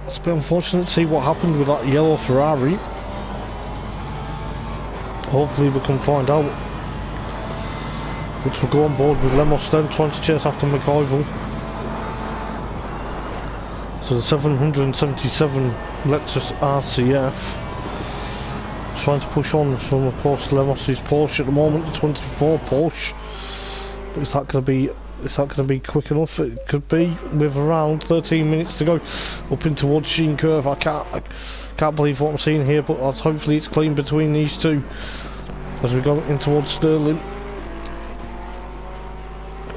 It's a bit unfortunate to see what happened with that yellow Ferrari. Hopefully we can find out. Which will go on board with Lemos then, trying to chase after McCoy. So the 777 Lexus RCF trying to push on from, of course, Lemos' Porsche at the moment, the 24 Porsche. But is that going to be quick enough? It could be, with around 13 minutes to go. Up in towards Sheen Curve. I can't believe what I'm seeing here, but hopefully it's clean between these two as we go in towards Stirling.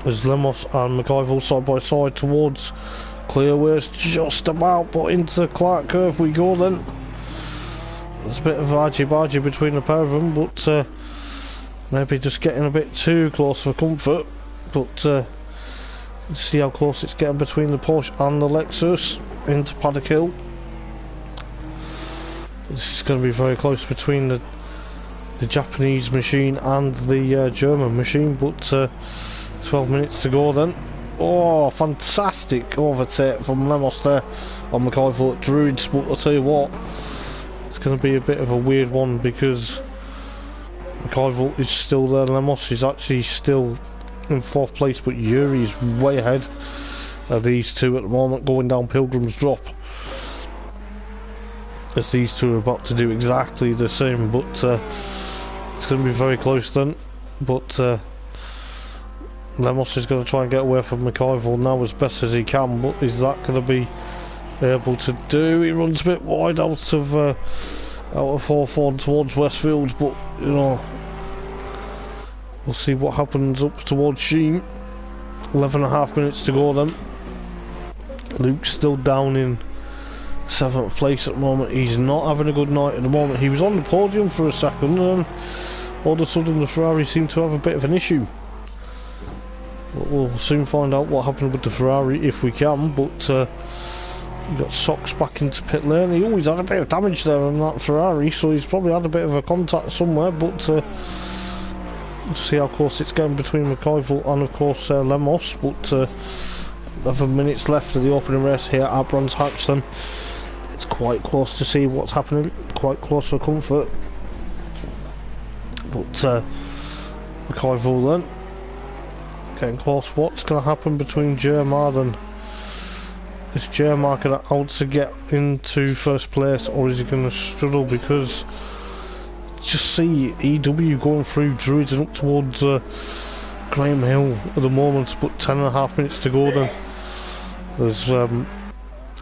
As Lemos and McIvor side by side towards Clearways, just about, but into Clark Curve we go then. There's a bit of argy-bargy between the pair of them, but maybe just getting a bit too close for comfort. But let's see how close it's getting between the Porsche and the Lexus into Paddock Hill. This is going to be very close between the Japanese machine and the German machine, but 12 minutes to go then. Oh, fantastic overtake from Lemos there on McIvor at Druids, but I'll tell you what, it's going to be a bit of a weird one because McIvor is still there. Lemos is actually still in 4th place, but Yuri is way ahead of these two at the moment, going down Pilgrim's Drop, as these two are about to do exactly the same. But it's going to be very close then. But Lemos is going to try and get away from McIvor now as best as he can, but is that going to be able to do? He runs a bit wide out of Hawthorne towards Westfield, but you know, we'll see what happens up towards Sheen. 11.5 minutes to go then. Luke's still down in 7th place at the moment. He's not having a good night at the moment. He was on the podium for a second, and all of a sudden the Ferrari seemed to have a bit of an issue. But we'll soon find out what happened with the Ferrari if we can, but You got Socks back into pit lane. He always had a bit of damage there on that Ferrari, so he's probably had a bit of a contact somewhere, but see how close it's going between McIvor and of course Lemos, but 11 minutes left of the opening race here at Brands Hatch then. It's quite close to see what's happening, quite close for comfort, but McIvor then getting close. What's going to happen between Jermar then? Is Jermar going to out to get into first place, or is he going to struggle? Because just see EW going through Druids and up towards Graham Hill at the moment, but 10.5 minutes to go then.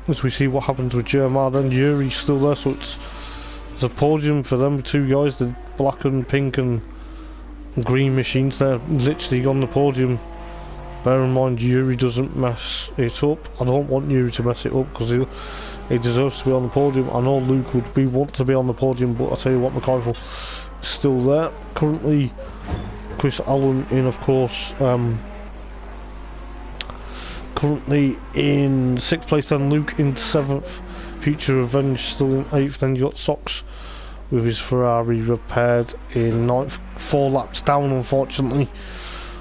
As we see what happens with Jermar then. Yuri's still there, so it's a podium for them two guys, the black and pink and green machines there, literally on the podium. Bear in mind, Yuri doesn't mess it up. I don't want Yuri to mess it up because he deserves to be on the podium. I know Luke would want to be on the podium, but I tell you what, McIvor is still there. Currently, Chris Allen in, of course, currently in 6th place, then Luke in 7th. Future Revenge still in 8th. Then you got Socks with his Ferrari repaired in 9th. 4 laps down, unfortunately.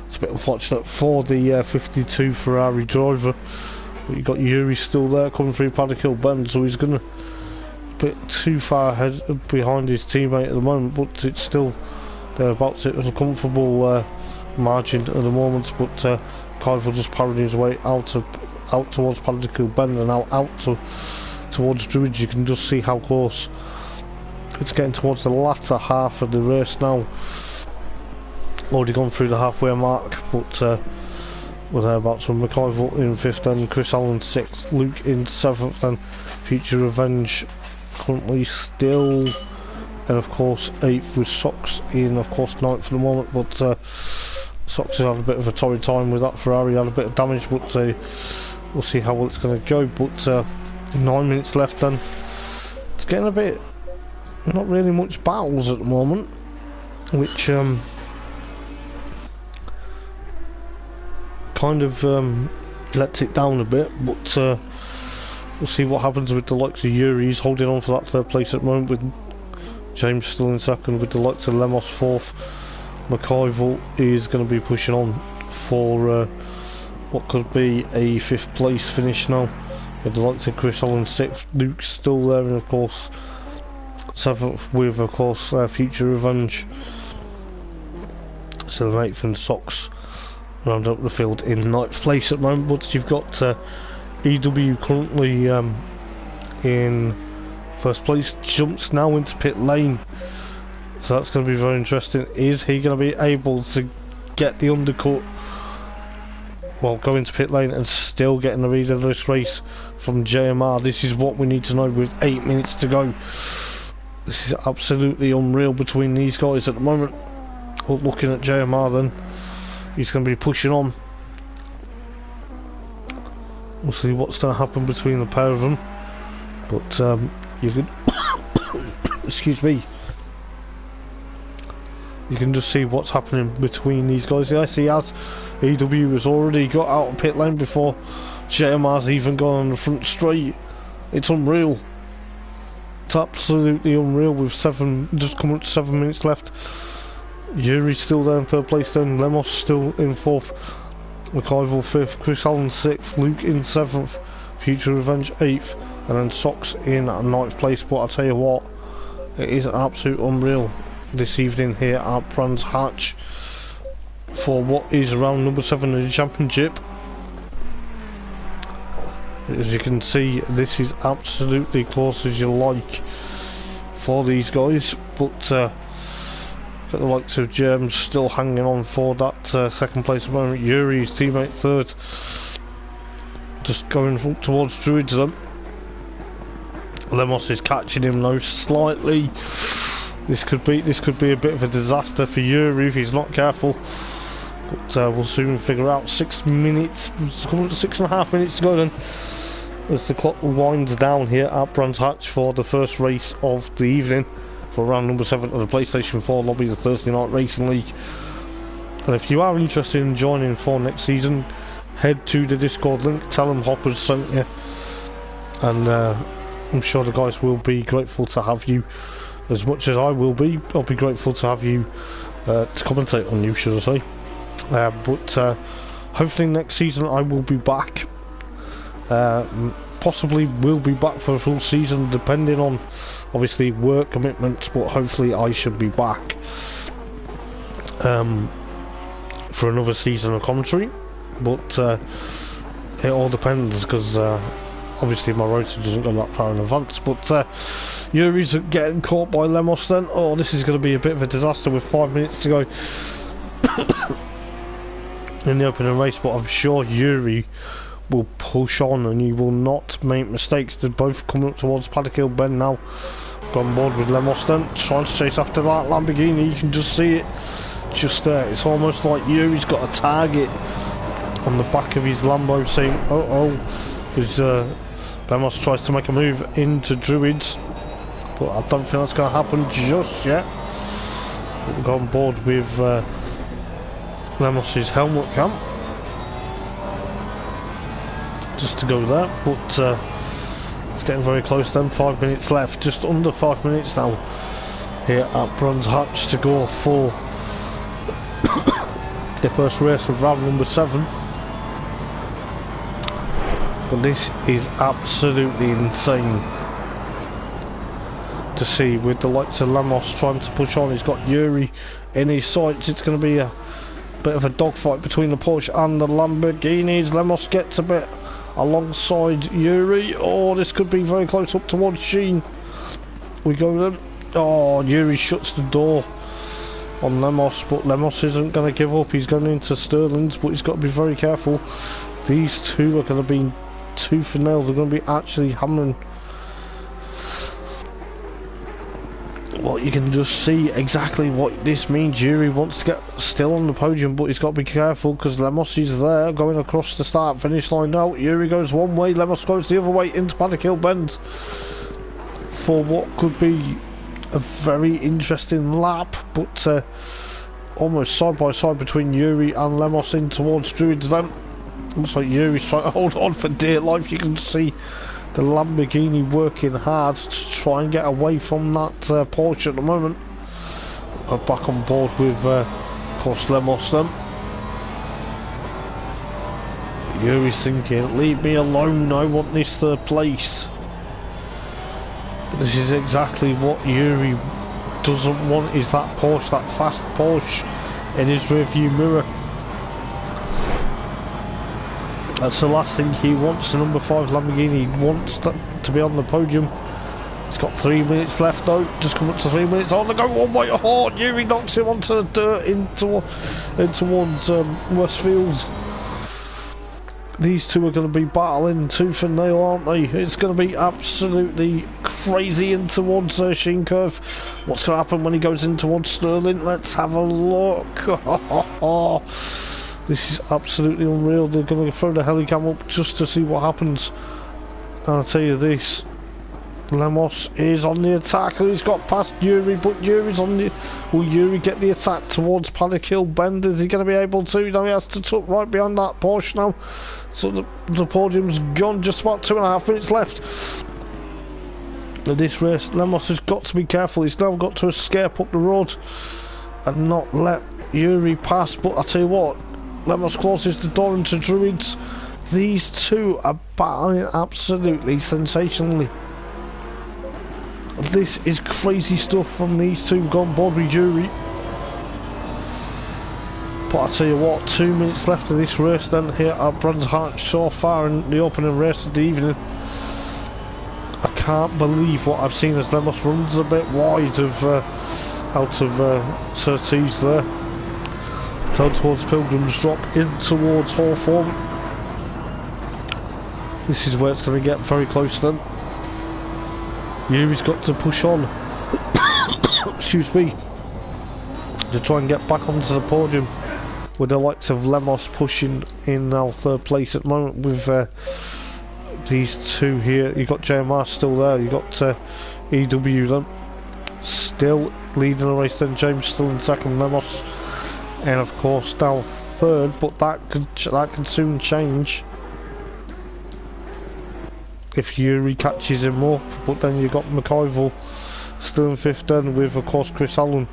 It's a bit unfortunate for the 52 Ferrari driver, but you got Yuri still there coming through Paddock Hill Bend, so he's going to bit too far ahead behind his teammate at the moment, but it's still thereabouts. It was a comfortable margin at the moment, but Kyver just parrying his way out towards Paddock Hill Bend and now towards Druids. You can just see how close it's getting towards the latter half of the race now. Already gone through the halfway mark, but we're thereabouts. From McIvor in 5th, then Chris Allen 6th, Luke in 7th, then Future Revenge currently still, and of course 8th with Socks in, of course, 9th for the moment, but Socks has had a bit of a torrid time with that Ferrari, had a bit of damage, but we'll see how well it's going to go. But 9 minutes left then. It's getting a bit, not really much battles at the moment, which kind of lets it down a bit, but we'll see what happens with the likes of Yuri. He's holding on for that 3rd place at the moment, with James still in 2nd, with the likes of Lemos 4th. McIvor is going to be pushing on for what could be a 5th place finish now, with the likes of Chris Allen 6th, Luke's still there, and of course 7th with, of course, Future Revenge. So 8th and Socks round up the field in 9th place at the moment, but you've got EW currently in 1st place, jumps now into pit lane, so that's going to be very interesting. Is he going to be able to get the undercut while going to pit lane and still getting the lead of this race from JMR? This is what we need to know with 8 minutes to go. This is absolutely unreal between these guys at the moment. But looking at JMR then, he's going to be pushing on. We'll see what's going to happen between the pair of them, but you can excuse me, you can just see what's happening between these guys. Yes, he has. EW has already got out of pit lane before JMR's even gone on the front straight. It's unreal. It's absolutely unreal with just coming up to 7 minutes left. Yuri's still there in 3rd place then, Lemos still in 4th, McIvor 5th, Chris Allen 6th, Luke in 7th, Future Revenge 8th, and then Socks in 9th place. But I'll tell you what, it is absolute unreal this evening here at Brands Hatch for what is round number 7 of the championship. As you can see, this is absolutely close as you like for these guys, but got the likes of James still hanging on for that 2nd place at the moment. Yuri's teammate 3rd, just going towards Druids then. Lemos is catching him though slightly. This could be a bit of a disaster for Yuri if he's not careful, but we'll soon figure out. 6 minutes, it's coming to 6.5 minutes to go then, as the clock winds down here at Brands Hatch for the first race of the evening, for round number 7 of the PlayStation 4 lobby, the Thursday Night Racing League. And if you are interested in joining for next season, head to the Discord link, tell them Hoppers sent you, and I'm sure the guys will be grateful to have you as much as I will be. I'll be grateful to have you to commentate on you, should I say. But hopefully next season I will be back. Possibly will be back for a full season, depending on obviously work commitments, but hopefully I should be back for another season of commentary. But it all depends, because obviously my rotor doesn't go that far in advance. But Yuri's getting caught by Lemos then. Oh, this is going to be a bit of a disaster with 5 minutes to go in the opening race, but I'm sure Yuri will push on and he will not make mistakes. They're both coming up towards Paddock Hill Bend now. Got on board with Lemos then, trying to chase after that Lamborghini. You can just see it just there. It's almost like Yuri's got a target on the back of his Lambo, saying because Lemos tries to make a move into Druids, but I don't think that's going to happen just yet. We've got on board with Lemos's helmet cam just to go there, but it's getting very close then. 5 minutes left, just under 5 minutes now here at Brands Hatch to go for the first race of round number 7. But this is absolutely insane to see, with the likes of Lemos trying to push on. He's got Yuri in his sights. It's going to be a bit of a dogfight between the Porsche and the Lamborghinis. Lemos gets a bit alongside Yuri. Oh, this could be very close up towards Sheen. We go then. Oh, Yuri shuts the door on Lemos, but Lemos isn't going to give up. He's going into Sterling's, but he's got to be very careful. These two are going to be tooth and nail. They're going to be actually hammering. Well, you can just see exactly what this means. Yuri wants to get still on the podium, but he's got to be careful because Lemos is there going across the start finish line now. Yuri goes one way, Lemos goes the other way into Paddock Hill Bend for what could be a very interesting lap, but almost side by side between Yuri and Lemos in towards Druids then. Looks like Yuri's trying to hold on for dear life. You can see the Lamborghini working hard to try and get away from that Porsche at the moment. We're back on board with, of course, Lemos then. Yuri's thinking, leave me alone, I want this third place. But this is exactly what Yuri doesn't want, is that Porsche, that fast Porsche in his rearview mirror. That's the last thing he wants. The number 5 Lamborghini wants to be on the podium. He's got 3 minutes left though. Just come up to 3 minutes. On the go one way. Oh, Yuri knocks him onto the dirt in towards Westfield. These two are going to be battling tooth and nail, aren't they? It's going to be absolutely crazy in towards Sheen Curve. What's going to happen when he goes in towards Sterling? Let's have a look. This is absolutely unreal. They're going to throw the helicam up just to see what happens. And I'll tell you this, Lemos is on the attack. He's got past Yuri, but Yuri's on the... Will Yuri get the attack towards Paddock Hill Bend? Is he going to be able to? No, he has to tuck right behind that Porsche now. So the podium's gone. Just about 2.5 minutes left in this race. Lemos has got to be careful. He's now got to escape up the road and not let Yuri pass. But I tell you what, Lemos closes the door into Druids. These two are battling absolutely sensationally. This is crazy stuff from these two. Gone board with Yuri. But I tell you what, 2 minutes left of this race then here at Brands Hatch so far in the opening race of the evening. I can't believe what I've seen as Lemos runs a bit wide of out of Surtees there. Down towards Pilgrim's Drop, in towards Hawthorne. This is where it's going to get very close then. Yuri's got to push on, excuse me, to try and get back onto the podium, with the likes of Lemos pushing in now third place at the moment with these two here. You've got JMR still there, you've got EW then still leading the race then, James still in second, Lemos and of course now third, but that could soon change. if Yuri catches him up. But then you've got McIvor still in 5th then, with of course Chris Allen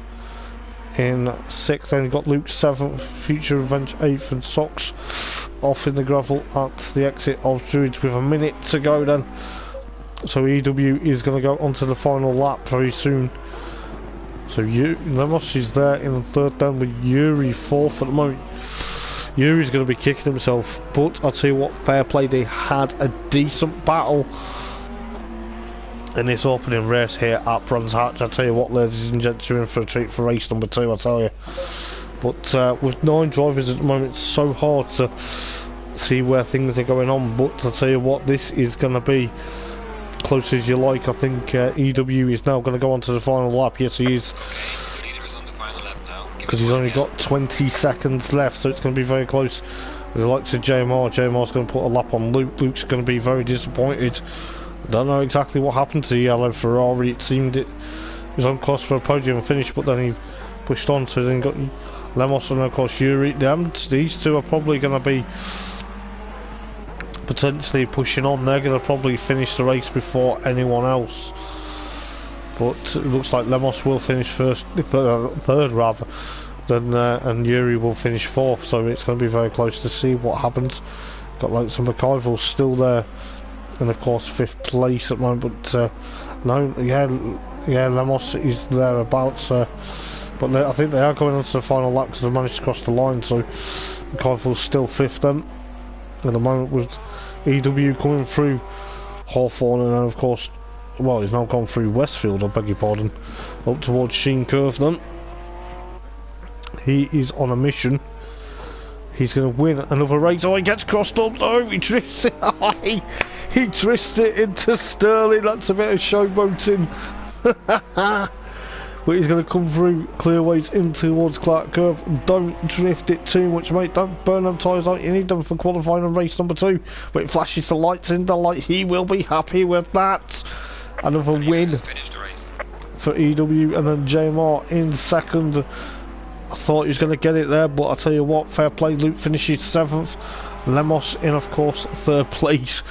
in 6th. Then you've got Luke 7th, Future Revenge 8th, and Sox off in the gravel at the exit of Druids with a minute to go then. So EW is going to go onto the final lap very soon. So Lemos is there in the 3rd then, with Yuri 4th at the moment. Yuri's going to be kicking himself, but I'll tell you what, fair play, they had a decent battle in this opening race here at Bronze Hatch. I'll tell you what, ladies and gents, you're in for a treat for race number 2, I'll tell you. But with 9 drivers at the moment, it's so hard to see where things are going on. But I'll tell you what, this is going to be close as you like. I think EW is now going to go on to the final lap. Yes, he is. Because he's only got 20 seconds left, so it's going to be very close. With the likes of JMR, JMR's going to put a lap on Luke. Luke's going to be very disappointed. Don't know exactly what happened to the yellow Ferrari. It seemed it was on course for a podium finish, but then he pushed on, so then got Lemos and of course Yuri. These two are probably going to be potentially pushing on. They're going to probably finish the race before anyone else. But it looks like Lemos will finish third rather, then and Yuri will finish 4th. So it's going to be very close to see what happens. Got like some McIvor still there, and of course 5th place at the moment. But no, yeah, Lemos is thereabouts. But I think they are going on to the final lap because they managed to cross the line. So McIvor's still 5th then at the moment, with EW coming through Hawthorne, and then of course, well, he's now gone through Westfield, I beg your pardon, up towards Sheen Curve then. He is on a mission. He's going to win another race. Oh, he gets crossed up though. He drifts it. He drifts it into Sterling. That's a bit of showboating. But he's going to come through clearways in towards Clark Curve. Don't drift it too much, mate. Don't burn them tyres out. You need them for qualifying on race number 2. But it flashes the lights in the light. He will be happy with that. Another win for EW, and then JMR in 2nd. I thought he was going to get it there, but I'll tell you what, fair play. Luke finishes 7th. Lemos in, of course, 3rd place.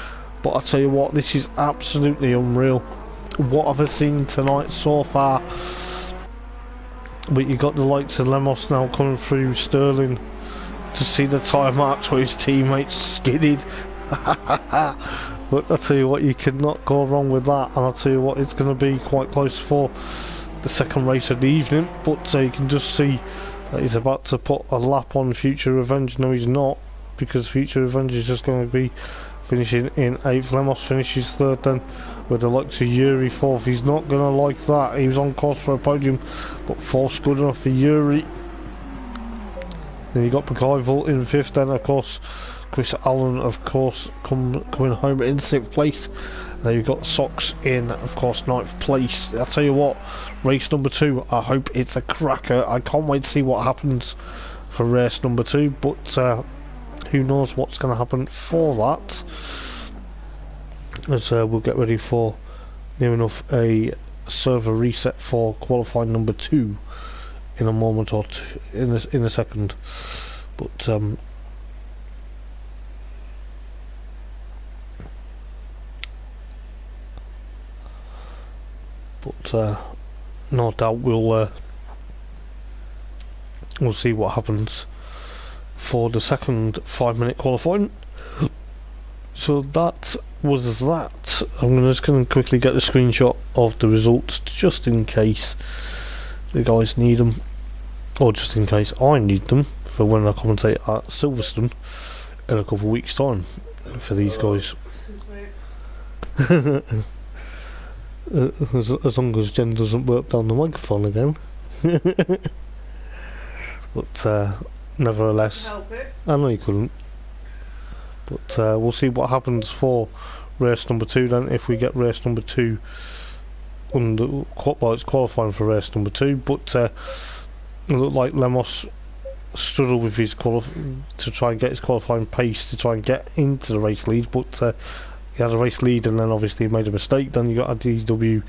But I'll tell you what, this is absolutely unreal. What have I seen tonight so far? But you got the likes of Lemos now coming through Sterling to see the tyre marks where his teammates skidded. But I'll tell you what, you cannot go wrong with that. And I'll tell you what, it's going to be quite close for the 2nd race of the evening. But you can just see that he's about to put a lap on Future Revenge. No, he's not, because Future Revenge is just going to be finishing in 8th. Lemos finishes 3rd then, with the likes of Yuri 4th. He's not going to like that. He was on course for a podium, but 4th's good enough for Yuri. Then you got McIvor in 5th then, of course. Chris Allen, of course, coming home in 6th place. Now you've got Sox in, of course, 9th place. I'll tell you what, race number 2, I hope it's a cracker. I can't wait to see what happens for race number 2, but who knows what's going to happen for that, as we'll get ready for near enough a server reset for qualifying number 2 in a moment or two, in a second. But no doubt we'll see what happens for the second 5-minute qualifying. So that was that. I'm just going to quickly get a screenshot of the results just in case the guys need them, or just in case I need them for when I commentate at Silverstone in a couple of weeks' time for these guys. As long as Jen doesn't burp down the microphone again. But nevertheless, I know you couldn't. But we'll see what happens for race number 2 then, if we get race number 2 under, well, it's qualifying for race number 2, but it looked like Lemos struggled with his to try and get his qualifying pace to try and get into the race lead, but he had a race lead and then obviously made a mistake. Then you got a DW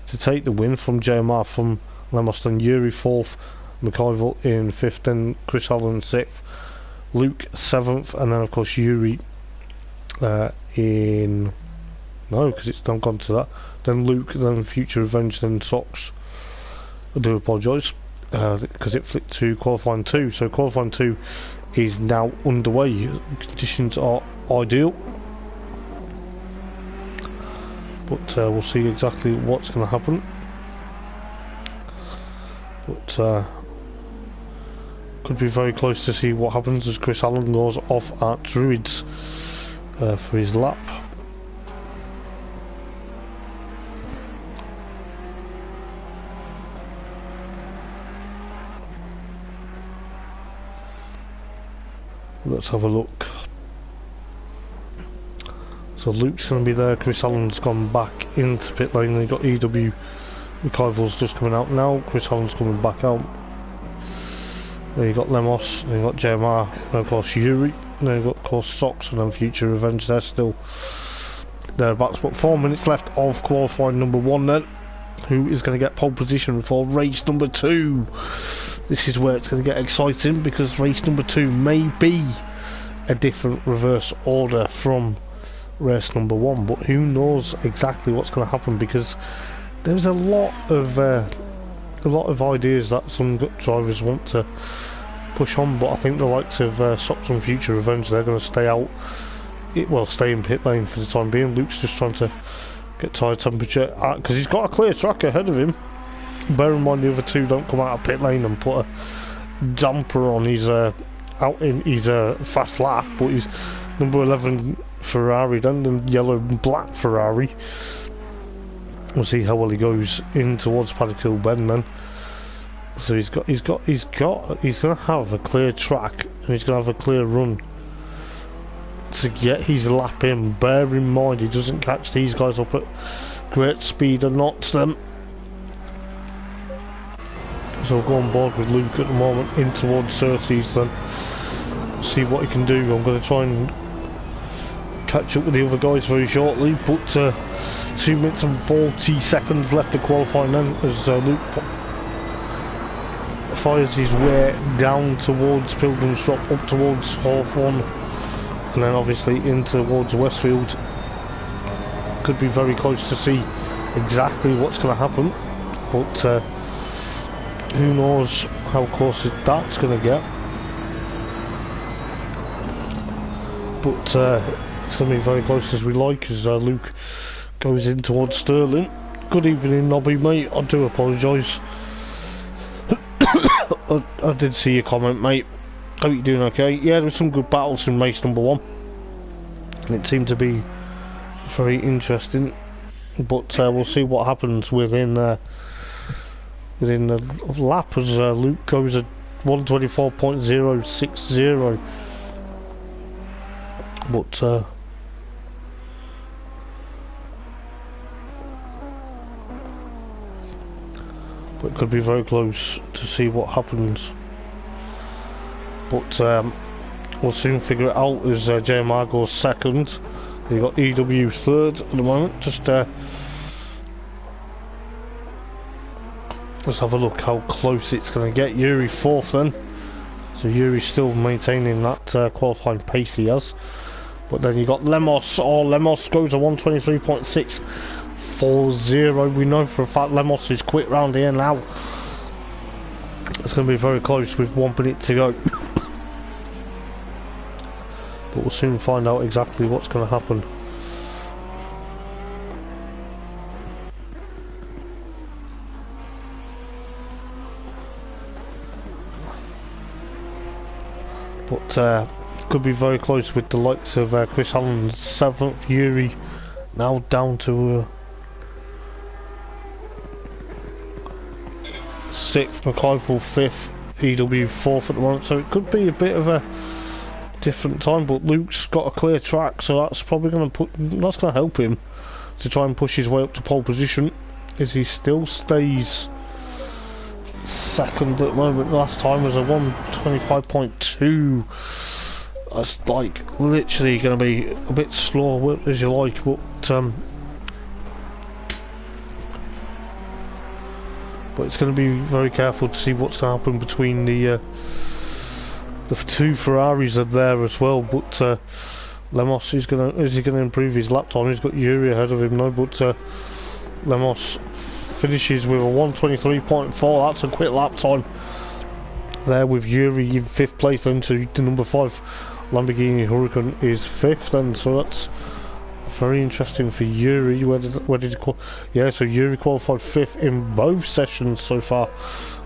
to take the win from JMR, from Lemos, then Yuri 4th, McIvor in 5th, then Chris Allen 6th, Luke 7th, and then of course Yuri in No, because it's not gone to that. Then Luke, then Future Revenge, then Sox. I do apologise, because it flipped to qualifying 2. So qualifying 2 is now underway. Conditions are ideal, but we'll see exactly what's going to happen. But could be very close to see what happens as Chris Allen goes off at Druids for his lap. Let's have a look. So Luke's going to be there. Chris Allen's gone back into pit lane. They've got EW. McIvor's just coming out now. Chris Allen's coming back out. Then you got Lemos. Then you got JMR. And of course Yuri. Then you got of course Sox and then Future Revenge. They're still thereabouts. But 4 minutes left of qualifying number 1 then. Who is going to get pole position for race number 2? This is where it's going to get exciting, because race number 2 may be a different reverse order from race number 1, but who knows exactly what's going to happen, because there's a lot of ideas that some drivers want to push on, but I think the likes of Sox and Future Revenge, they're going to stay out. Stay in pit lane for the time being. Luke's just trying to get tyre temperature because he's got a clear track ahead of him. Bear in mind the other two don't come out of pit lane and put a damper on his fast lap, but he's number 11 Ferrari, then the yellow and black Ferrari. We'll see how well he goes in towards Paddock Hill Bend then. So he's gonna have a clear track and he's gonna have a clear run to get his lap in. Bear in mind he doesn't catch these guys up at great speed and knots them. So we'll go on board with Luke at the moment in towards Surtees then. See what he can do. I'm going to try and catch up with the other guys very shortly, but 2 minutes and 40 seconds left to qualify then as Luke fires his way down towards Pilgrim's Drop, up towards Hawthorne, and then obviously in towards Westfield. Could be very close to see exactly what's going to happen, but who knows how close that's going to get. But it's going to be very close as we like, as Luke goes in towards Sterling. Good evening, Nobby, mate. I do apologise. I did see your comment, mate. Hope you're doing okay. Yeah, there were some good battles in race number 1. It seemed to be very interesting. But we'll see what happens within the lap as Luke goes at 124.060. But it could be very close to see what happens. But we'll soon figure it out as JMR goes second. You got EW third at the moment. Just let's have a look how close it's going to get. Yuri fourth then. So Yuri's still maintaining that qualifying pace he has. But then you got Lemos. Oh, Lemos goes to 123.640. We know for a fact Lemos is quit round here now. It's going to be very close with 1 minute to go. But we'll soon find out exactly what's going to happen. But could be very close with the likes of Chris Allen's 7th, Yuri now down to 6th, McIver 5th, EW 4th at the moment. So it could be a bit of a different time, but Luke's got a clear track, so that's probably going to help him to try and push his way up to pole position, as he still stays second at the moment. Last time was a 125.2. That's like literally going to be a bit slow as you like, but it's going to be very careful to see what's going to happen between the two Ferraris are there as well. But Lemos is he gonna improve his lap time? He's got Yuri ahead of him now, but Lemos finishes with a 1:23.4. That's a quick lap time there, with Yuri in 5th place, into the number 5 Lamborghini Huracan is 5th, and so that's very interesting for Yuri. Where did he yeah, so Yuri qualified 5th in both sessions so far,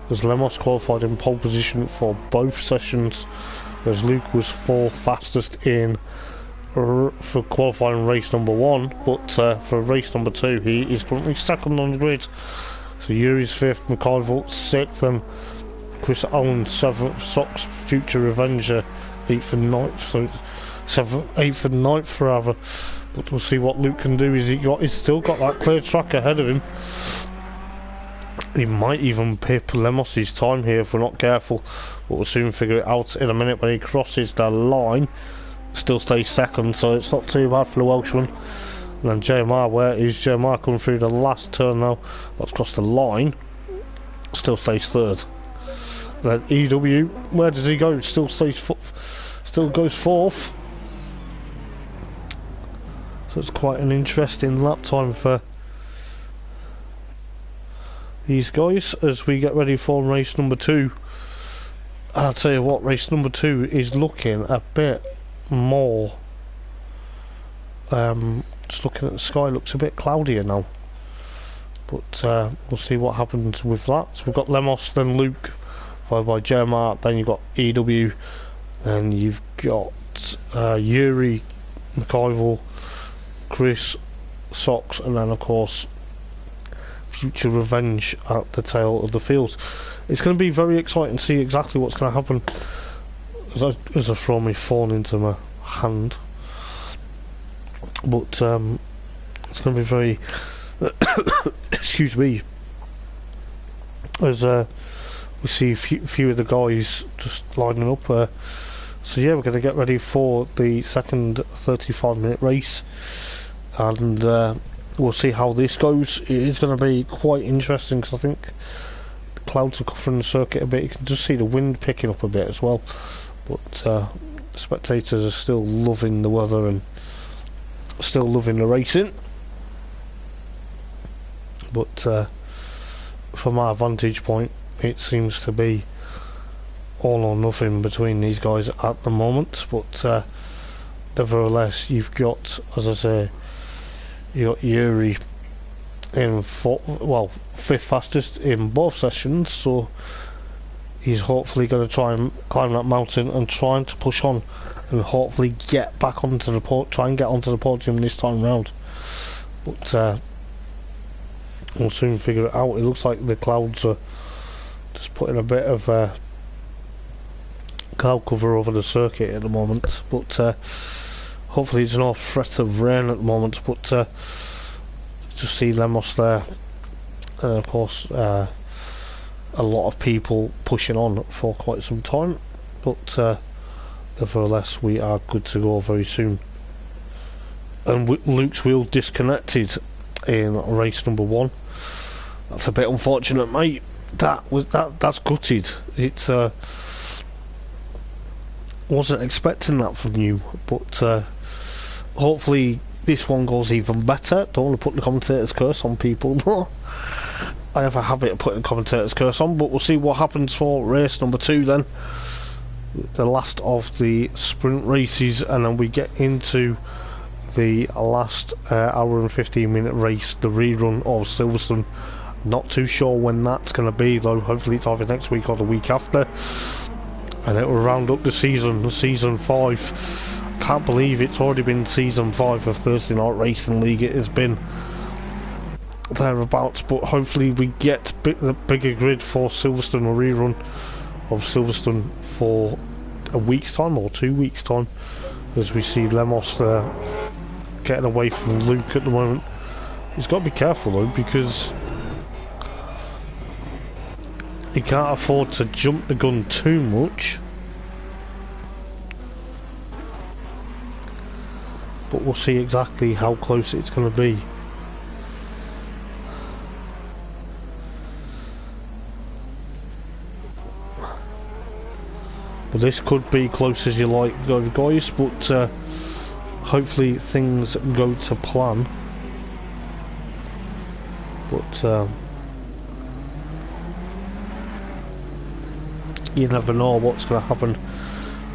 as Lemos qualified in pole position for both sessions, whereas Luke was 4th fastest in for qualifying race number 1, but for race number 2 he is currently 2nd on the grid. So Yuri's 5th, McIvor 6th, and Chris Owen 7th, Sox Future Revenger 8th and 9th, so 7th, 8th and 9th rather. But we'll see what Luke can do. He's still got that clear track ahead of him. He might even pip Lemos's time here if we're not careful, but we'll soon figure it out in a minute. When he crosses the line, still stays 2nd, so it's not too bad for the Welshman. And then JMR, where is JMR coming through the last turn now? That's crossed the line, still stays 3rd. And then EW, where does he go? Still stays still goes 4th. So it's quite an interesting lap time for these guys as we get ready for race number 2. I'll tell you what, race number 2 is looking a bit more, just looking at the sky, looks a bit cloudier now, but we'll see what happens with that. So we've got Lemos, then Luke, followed by JMR, then you've got EW, then you've got Yuri, McIvor, Chris, Sox, and then of course Future Revenge at the tail of the field. It's going to be very exciting to see exactly what's going to happen as I throw my phone into my hand. But it's going to be very excuse me, as we see a few of the guys just lining up. So yeah, we're going to get ready for the second 35-minute race, and we'll see how this goes. It is going to be quite interesting because I think the clouds are covering the circuit a bit. You can just see the wind picking up a bit as well, but spectators are still loving the weather and still loving the racing. But from my vantage point, it seems to be all or nothing between these guys at the moment. But nevertheless, you've got, as I say, you got Yuri in 5th fastest in both sessions, so he's hopefully going to try and climb that mountain and trying to push on and hopefully get back onto the try and get onto the podium this time round. But we'll soon figure it out. It looks like the clouds are just putting a bit of cloud cover over the circuit at the moment, but hopefully there's no threat of rain at the moment. But just see Lemos there, and of course a lot of people pushing on for quite some time, but nevertheless we are good to go very soon. And Luke's wheel disconnected in race number 1. That's a bit unfortunate, mate. That's gutted. It's wasn't expecting that from you, but hopefully this one goes even better. Don't want to put the commentator's curse on people though. I have a habit of putting the commentator's curse on, but we'll see what happens for race number 2 then, the last of the sprint races, and then we get into the last hour and 15-minute race, the rerun of Silverstone. Not too sure when that's going to be though. Hopefully it's either next week or the week after, and it will round up the season 5. Can't believe it's already been season 5 of Thursday Night Racing League. It has been thereabouts, but hopefully we get the bigger grid for Silverstone, a rerun of Silverstone for a week's time or 2 weeks time, as we see Lemos getting away from Luke at the moment. He's got to be careful though, because he can't afford to jump the gun too much. But we'll see exactly how close it's going to be. But this could be close as you like, guys, but hopefully things go to plan. But you never know what's going to happen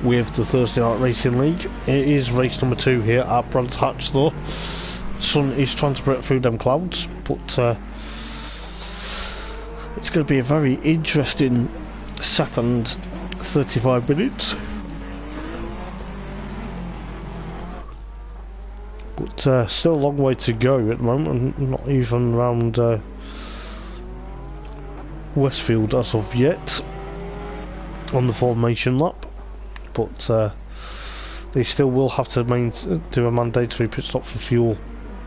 with the Thursday Night Racing League. It is race number 2 here at Brands Hatch though. Sun is trying to break through them clouds, but it's going to be a very interesting second 35 minutes. But still a long way to go at the moment, not even around Westfield as of yet on the formation lap. But they still will have to do a mandatory pit stop for fuel,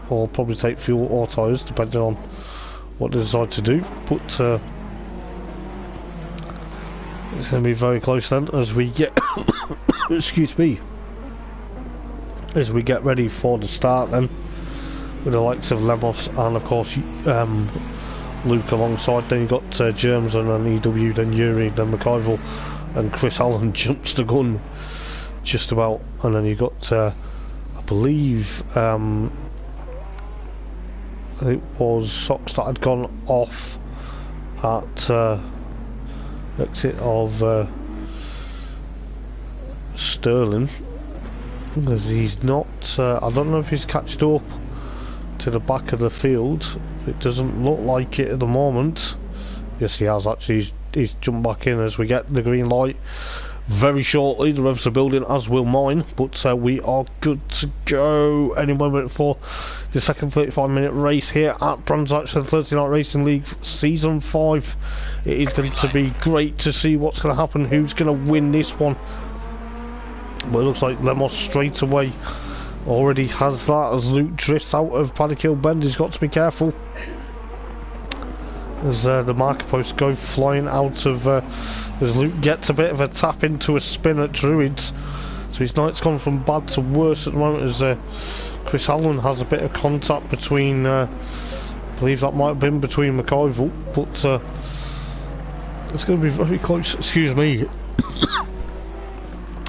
or probably take fuel or tyres depending on what they decide to do. But it's going to be very close then as we get excuse me, as we get ready for the start then, with the likes of Lemos and of course Luke alongside. Then you've got Germs and then EW, then Yuri, then McIvor, and Chris Allen jumps the gun just about. And then you've got I believe it was Socks that had gone off at exit of Sterling, because he's not I don't know if he's catched up to the back of the field. It doesn't look like it at the moment. Yes, he has actually. He's jumped back in as we get the green light very shortly. The revs are building, as will mine, but we are good to go any moment for the second 35-minute race here at Brands Hatch, the Thursday Night Racing League Season 5. It is going to be great to see what's going to happen, who's going to win this one. But it looks like Lemos straight away already has that as Luke drifts out of Paddock Hill Bend. He's got to be careful as the marker posts go flying out of as Luke gets a bit of a tap into a spin at Druids. So his night's gone from bad to worse at the moment as Chris Allen has a bit of contact between I believe that might have been between McIvor, but it's going to be very close. Excuse me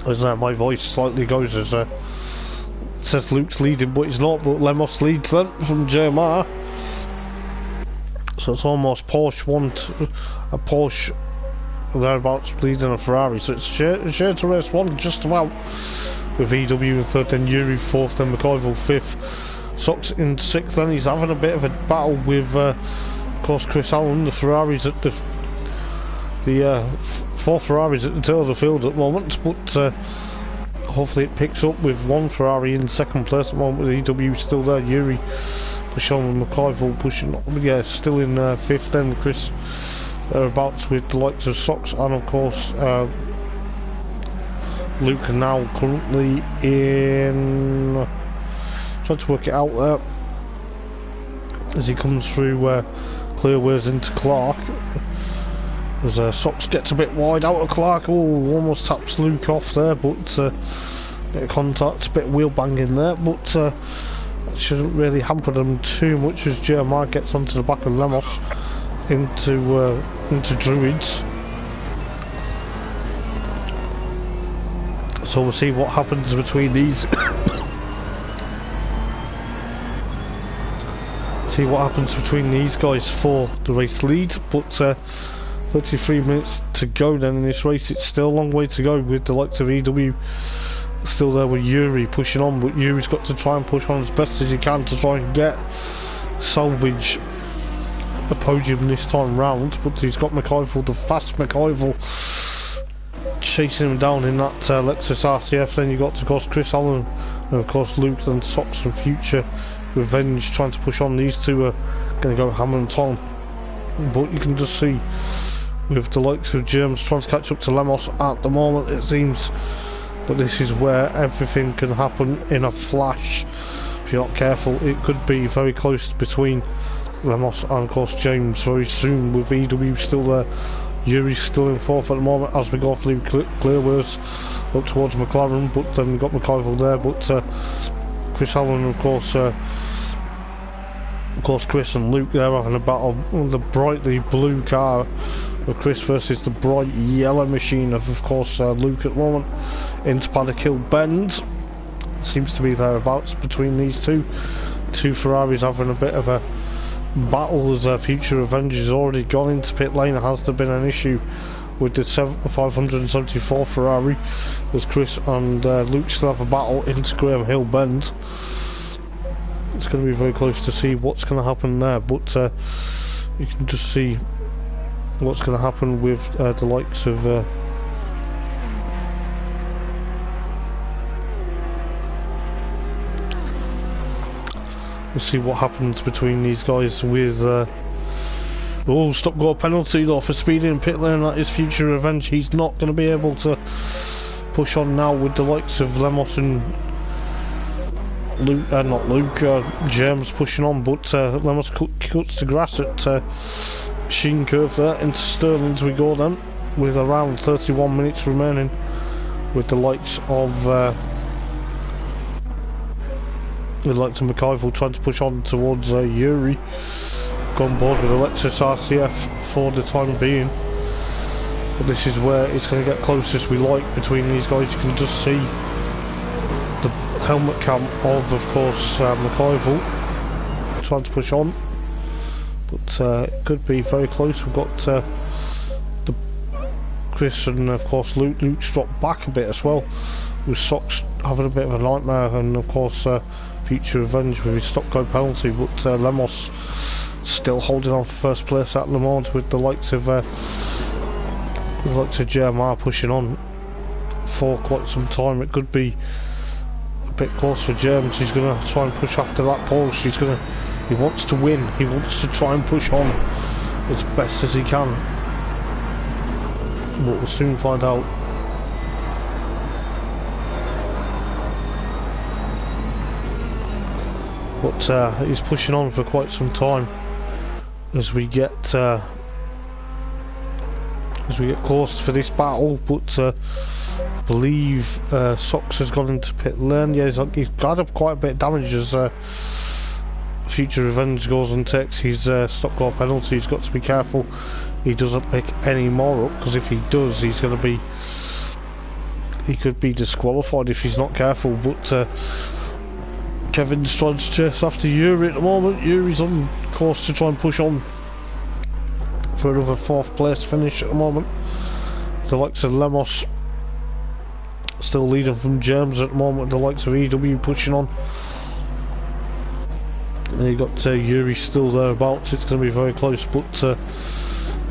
as my voice slightly goes as it says Luke's leading, but he's not. But Lemos leads then from Jermar. So it's almost Porsche a Porsche thereabouts leading a Ferrari. So it's a share to race one just about, with EW in third, then Yuri fourth, then McIvor fifth, Socks in sixth. Then he's having a bit of a battle with of course Chris Allen. The Ferraris at the four Ferraris at the tail of the field at the moment, but hopefully it picks up with one Ferrari in second place at the moment, with EW still there. Yuri pushing on with McIvor pushing, yeah, still in fifth. Then Chris thereabouts with the likes of Socks and of course Luke now currently in, trying to work it out there as he comes through Clearways into Clark. As Socks gets a bit wide out of Clark, almost taps Luke off there, but bit of contact, a bit of wheel banging there, but that shouldn't really hamper them too much as Jeremiah gets onto the back of Lemos into Druids. So we'll see what happens between these see what happens between these guys for the race lead. But 33 minutes to go then in this race. It's still a long way to go with the likes of EW still there with Yuri pushing on, but Yuri's got to try and push on as best as he can to try and salvage the podium this time round. But he's got McIvor, the fast McIvor, chasing him down in that Lexus RCF. Then you got of course Chris Allen and of course Luke, then Socks and Future Revenge trying to push on. These two are going to go hammer and tongue, but you can just see with the likes of Germs trying to catch up to Lemos at the moment, it seems. But this is where everything can happen in a flash. If you're not careful, it could be very close between Lemos and of course James very soon, with EW still there. Yuri's still in fourth at the moment as we go through Clearways up towards McLaren, but then we've got McIvor there, but Chris Allen of course Chris and Luke there having a battle on the brightly blue car with Chris versus the bright yellow machine of course Luke at the moment into Paddock Hill Bend. seems to be thereabouts between these two. Two Ferraris having a bit of a battle as Future Revenge has already gone into pit lane. Has there been an issue with the 574 Ferrari as Chris and Luke still have a battle into Graham Hill Bend? It's going to be very close to see what's going to happen there, but you can just see what's going to happen with the likes of we'll see what happens between these guys with oh, stop go penalty though for speeding in pit lane. That is Future Revenge. He's not going to be able to push on now with the likes of Lemos and Luke, not Luke, James pushing on, but Lemos cuts the grass at Sheen Curve there into Sterling as we go then, with around 31 minutes remaining, with the likes of McIvor trying to push on towards Yuri, gone board with Lexus RCF for the time being. But this is where it's going to get closest we like between these guys. You can just see the helmet cam of course, McIvor trying to push on. But it could be very close. We've got the Chris and of course Luke's dropped back a bit as well, with Socks having a bit of a nightmare, and of course Future Revenge with his stop go penalty, but Lemos still holding on for first place at Le Mans, with the likes of JMR pushing on for quite some time. It could be a bit close for James. He's going to try and push after that Porsche. He wants to win. He wants to try and push on as best as he can. But we'll soon find out. But he's pushing on for quite some time as we get close for this battle. But I believe Socks has gone into pit lane. Yeah, he's got up quite a bit of damage as Future Revenge goes and takes his stop go penalty. He's got to be careful he doesn't pick any more up, because if he does, he could be disqualified if he's not careful. But Kevin's trying to chase after Yuri at the moment. Yuri's on course to try and push on for another 4th place finish at the moment. The likes of Lemos still leading from James at the moment. The likes of EW pushing on. And you got Yuri still thereabouts. It's going to be very close, but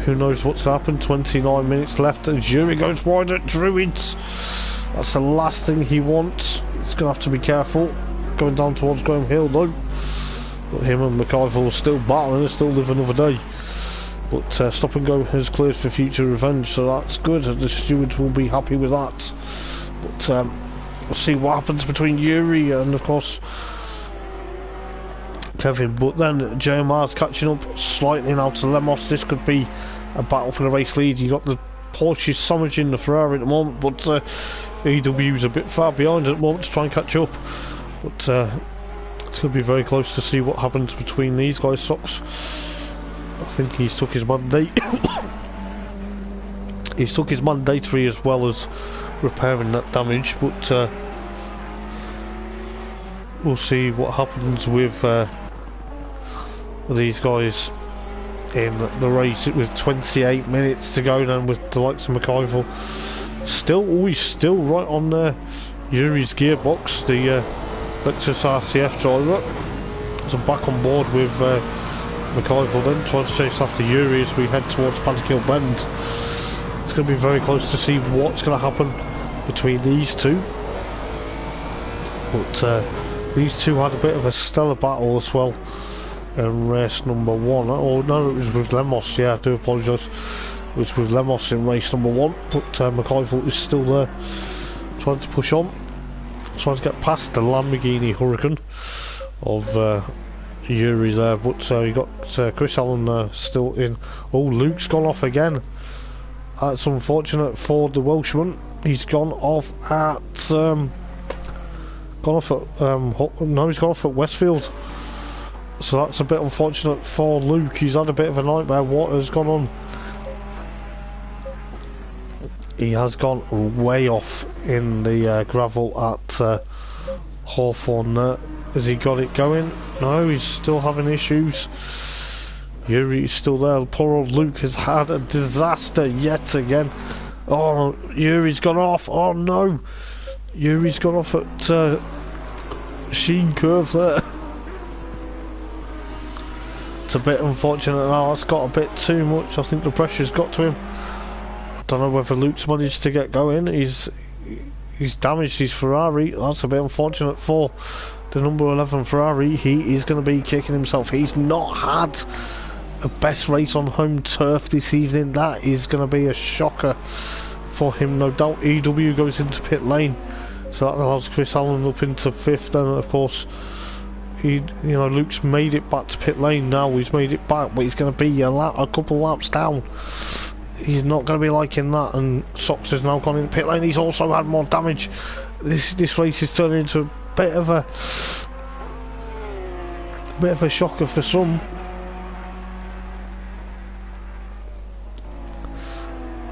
who knows what's going to happen. 29 minutes left as Yuri goes wide at Druids. That's the last thing he wants. He's going to have to be careful going down towards Graham Hill though. But him and McIvor are still battling and still live another day. But stop and go has cleared for Future Revenge, so that's good. The stewards will be happy with that. But we'll see what happens between Yuri and of course Kevin. But then JMR's catching up slightly now to Lemos. This could be a battle for the race lead. You got the Porsche sandwiching the Ferrari at the moment, but EW's a bit far behind at the moment to try and catch up. But it's going to be very close to see what happens between these guys. Socks, I think he's took his mandate. He's took his mandatory as well as repairing that damage, but we'll see what happens with these guys in the race. It was 28 minutes to go then, with the likes of McIvor still right on Yuri's gearbox, the Lexus RCF driver. So back on board with McIvor then, trying to chase after Yuri as we head towards Pantykill Bend. It's going to be very close to see what's going to happen between these two. But these two had a bit of a stellar battle as well in race number 1. Oh no, it was with Lemos. Yeah, I do apologise. It was with Lemos in race number 1. But McIvor is still there, trying to push on, trying to get past the Lamborghini Huracan of Yuri there. But you got Chris Allen still in. Oh, Luke's gone off again. That's unfortunate for the Welshman. He's gone off at he's gone off at Westfield. So that's a bit unfortunate for Luke. He's had a bit of a nightmare. What has gone on? He has gone way off in the gravel at Hawthorne there. Has he got it going? No, he's still having issues. Yuri is still there. Poor old Luke has had a disaster yet again. Oh, Yuri's gone off. Oh no. Yuri's gone off at Sheen Curve there. It's a bit unfortunate now. That's got a bit too much. I think the pressure's got to him. I don't know whether Luke's managed to get going. He's damaged his Ferrari. That's a bit unfortunate for the number 11 Ferrari. He is going to be kicking himself. He's not had a best race on home turf this evening. That is going to be a shocker for him, no doubt. EW goes into pit lane, so that allows Chris Allen up into 5th. And of course, Luke's made it back to pit lane now. He's made it back, but he's going to be a couple laps down. He's not going to be liking that. And Sox has now gone into pit lane. He's also had more damage. This race is turning into a bit of a shocker for some.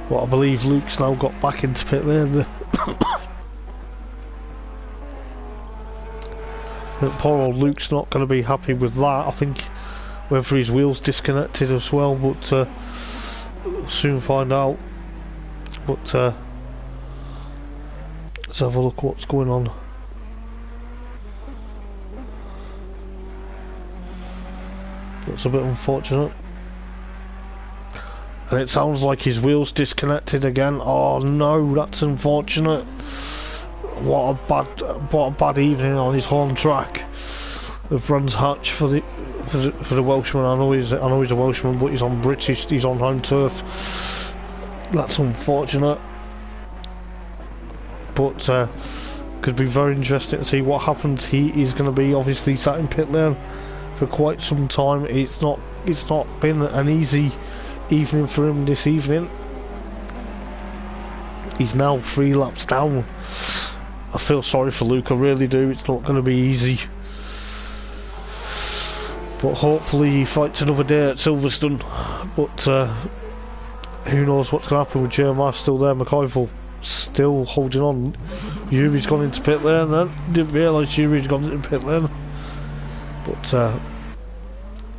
But I believe Luke's now got back into pit lane. Poor old Luke's not going to be happy with that. I think whether his wheel's disconnected as well, but we'll soon find out. But let's have a look what's going on. That's a bit unfortunate. And it sounds like his wheel's disconnected again. Oh no, that's unfortunate. What a bad evening on his home track of Brands Hatch for the Welshman. I know he's a Welshman, but he's on home turf. That's unfortunate. But could be very interesting to see what happens. He is going to be obviously sat in pit lane for quite some time. It's not been an easy evening for him this evening. He's now 3 laps down. I feel sorry for Luke, I really do. It's not going to be easy, but hopefully he fights another day at Silverstone. But who knows what's going to happen with Jeremiah still there. McIvor still holding on. Yuri's gone into pit lane then. Didn't realise Yuri's gone into pit lane, but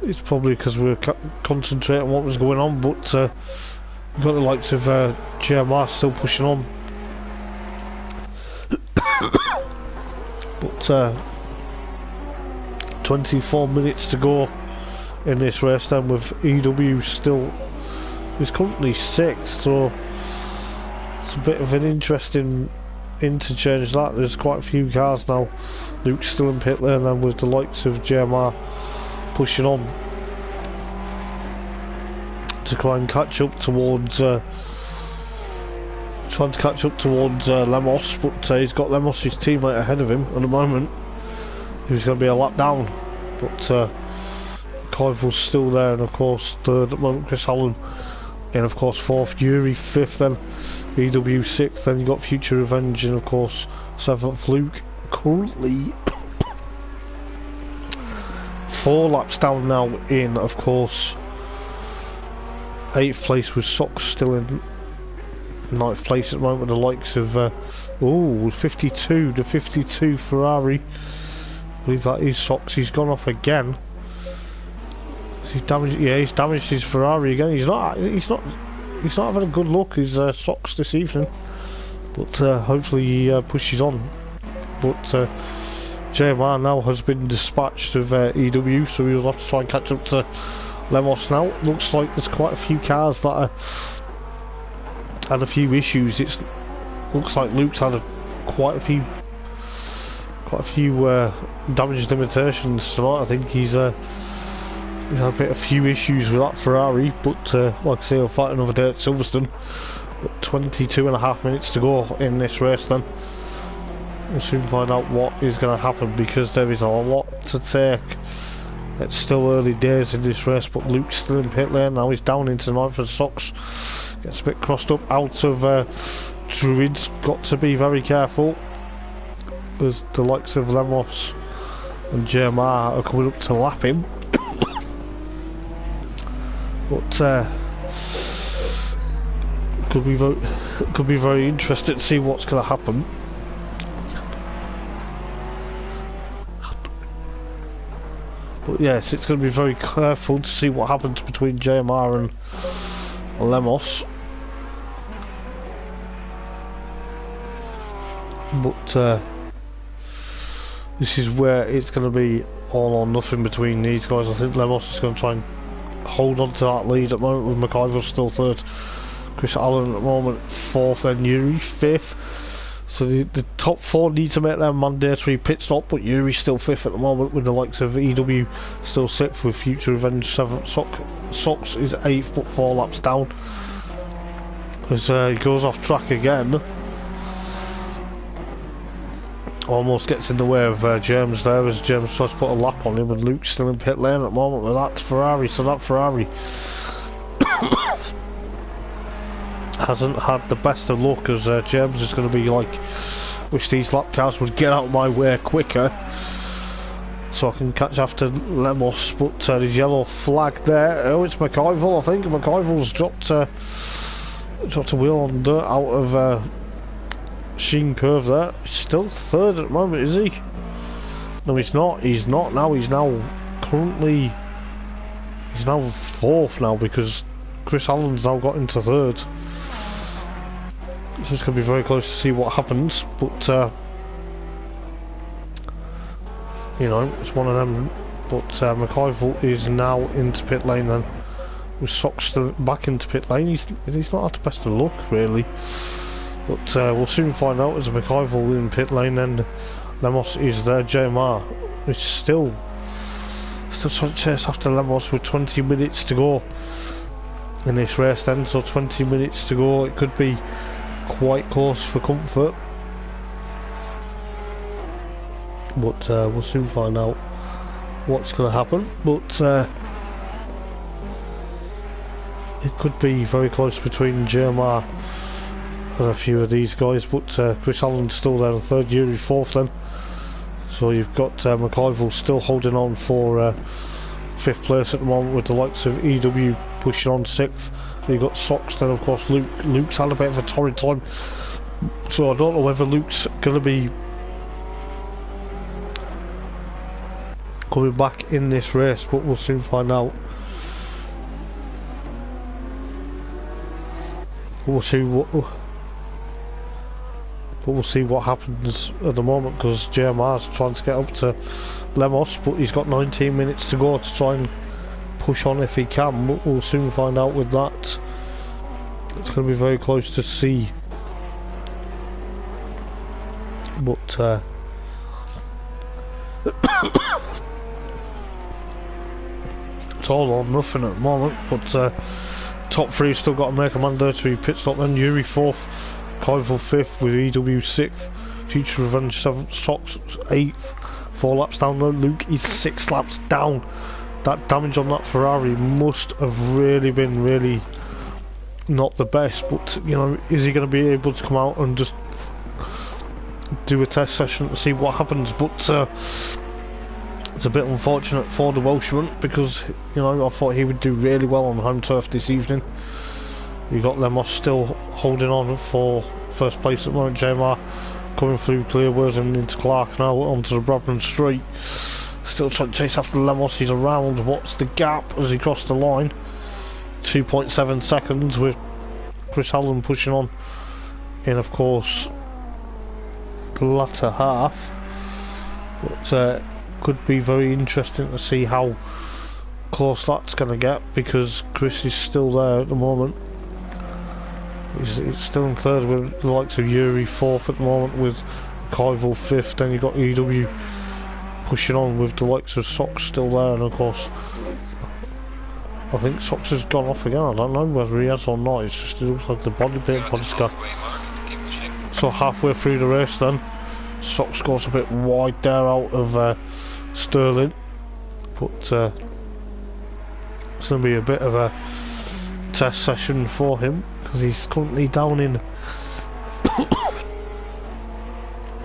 it's probably because we were concentrating on what was going on. But we've got the likes of Jeremiah still pushing on. But 24 minutes to go in this race then, with EW still, he's currently 6th, so it's a bit of an interesting interchange that. There's quite a few cars now. Luke's still in pit lane then, with the likes of Jeremiah pushing on to try and catch up towards Lemos, but he's got Lemos' teammate ahead of him at the moment, who's going to be a lap down. But Coivel's still there, and of course 3rd at the moment, Chris Allen, and of course 4th, Yuri 5th, then EW 6th, then you got Future Revenge, and of course 7th, Luke. Currently 4 laps down now in, of course, 8th place, with Sox still in 9th place at the moment, with the likes of 52, the 52 Ferrari. I believe that is Sox. He's gone off again. He's damaged. Yeah, he's damaged his Ferrari again. He's not having a good look, his Sox, this evening. But hopefully he pushes on. But JMR now has been dispatched of EW, so he'll have to try and catch up to Lemos now. Looks like there's quite a few cars that had a few issues. It looks like Luke's had quite a few damage limitations tonight. I think he's had a few issues with that Ferrari, but like I say, he'll fight another day at Silverstone. 22.5 minutes to go in this race then. We'll soon find out what is going to happen, because there is a lot to take. It's still early days in this race, but Luke's still in pit lane now. He's down into 9th and Sox gets a bit crossed up out of Druid's. Got to be very careful, as the likes of Lemos and JMR are coming up to lap him. But could be very interesting to see what's going to happen. But yes, it's going to be very careful to see what happens between JMR and Lemos. But this is where it's going to be all or nothing between these guys. I think Lemos is going to try and hold on to that lead at the moment, with McIver still third, Chris Allen at the moment fourth, then Yuri fifth. So the top four need to make their mandatory pit stop, but Yuri's still fifth at the moment, with the likes of EW still sixth, with Future Revenge seventh. Sox is eighth, but 4 laps down as he goes off track again. Almost gets in the way of James there, as James tries to put a lap on him, and Luke's still in pit lane at the moment with that Ferrari. So that Ferrari hasn't had the best of luck, as James is going to be like, wish these lap cars would get out of my way quicker so I can catch after Lemos. But there's yellow flag there. Oh, it's McIver, I think. McIver's dropped a wheel on dirt out of Sheen curve there. Still third at the moment, is he? No, he's not. He's not now. He's now fourth now, because Chris Allen's now got into third. So it's going to be very close to see what happens. But you know, it's one of them. But McIver is now into pit lane then, with Sox still back into pit lane. He's not had the best of luck really. But we'll soon find out, as McIver in pit lane, then Lemos is there. JMR is still trying to chase after Lemos with 20 minutes to go in this race then. So 20 minutes to go, it could be quite close for comfort. But we'll soon find out what's going to happen. But it could be very close between JMR and a few of these guys, but Chris Allen's still there in third, Yuri fourth then. So you've got McIver still holding on for fifth place at the moment, with the likes of EW pushing on sixth. You've got Sox then, of course. Luke's had a bit of a torrid time, so I don't know whether Luke's going to be coming back in this race, but we'll soon find out. We'll see what happens at the moment, because JMR's trying to get up to Lemos, but he's got 19 minutes to go to try and push on if he can. But we'll soon find out with that. It's going to be very close to see. But it's all or nothing at the moment. But top three still got to make a mandatory pit stop then. Yuri fourth, Kaivel fifth, with EW sixth, Future Revenge seventh, Sox eighth, 4 laps down. Luke is 6 laps down. That damage on that Ferrari must have really been not the best, but you know, is he going to be able to come out and just do a test session to see what happens? But it's a bit unfortunate for the Welshman, because you know, I thought he would do really well on home turf this evening. You got Lemos still holding on for first place at the moment. JMR coming through Clearwood and into Clark now onto the Bradman Street. Still trying to chase after Lemos. He's around. What's the gap as he crossed the line? 2.7 seconds, with Chris Allen pushing on in, of course, the latter half. But could be very interesting to see how close that's going to get, because Chris is still there at the moment. He's still in third, with the likes of Yuri fourth at the moment, with Kaivel fifth. Then you've got EW pushing on with the likes of Sox still there, and of course I think Sox has gone off again. I don't know whether he has or not. It's just, it looks like the body scar. So halfway through the race then, Sox goes a bit wide there out of Sterling, but it's going to be a bit of a test session for him, because he's currently down in